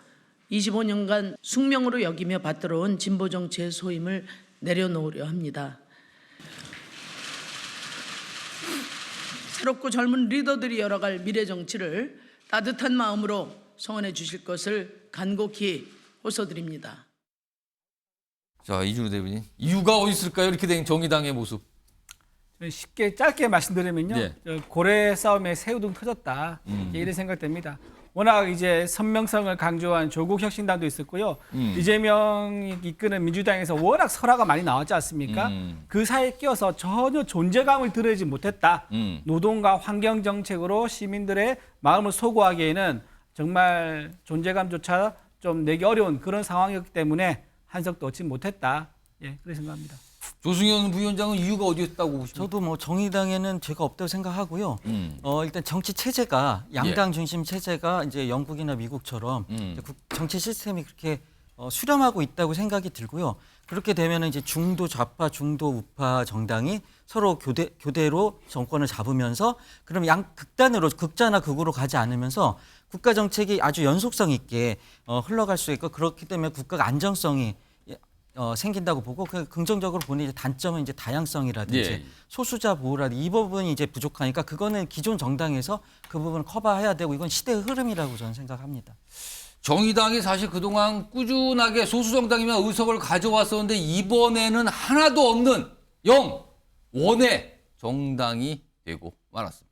25년간 숙명으로 여기며 받들어온 진보 정치의 소임을 내려놓으려 합니다. 새롭고 젊은 리더들이 열어갈 미래 정치를 따뜻한 마음으로 성원해 주실 것을 간곡히 호소드립니다. 자, 이준우 대변인. 이유가 어디 있을까요? 이렇게 된 정의당의 모습. 쉽게 짧게 말씀드리면요. 고래 싸움에 새우등 터졌다. 이런 생각됩니다. 워낙 이제 선명성을 강조한 조국 혁신당도 있었고요. 이재명이 이끄는 민주당에서 워낙 설화가 많이 나왔지 않습니까? 그 사이에 끼어서 전혀 존재감을 드러내지 못했다. 노동과 환경 정책으로 시민들의 마음을 소구하기에는 정말 존재감조차 좀 내기 어려운 그런 상황이었기 때문에 한석도 얻지 못했다. 그렇게 생각합니다. 조승현 부위원장은 이유가 어디였다고 보십니까? 저도 정의당에는 죄가 없다고 생각하고요. 일단 정치 체제가 양당 중심 체제가 이제 영국이나 미국처럼 정치 시스템이 그렇게 수렴하고 있다고 생각이 들고요. 그렇게 되면 이제 중도 좌파, 중도 우파 정당이 서로 교대로 정권을 잡으면서 그럼 양 극단으로 극자나 극으로 가지 않으면서 국가 정책이 아주 연속성 있게 흘러갈 수 있고 그렇기 때문에 국가가 안정성이 생긴다고 보고 그 긍정적으로 보는 이제 단점은 이제 다양성이라든지 예. 소수자 보호라든지 이 부분이 이제 부족하니까 그거는 기존 정당에서 그 부분을 커버해야 되고 이건 시대의 흐름이라고 저는 생각합니다. 정의당이 사실 그동안 꾸준하게 소수정당이면 의석을 가져왔었는데 이번에는 하나도 없는 원의 정당이 되고 말았습니다.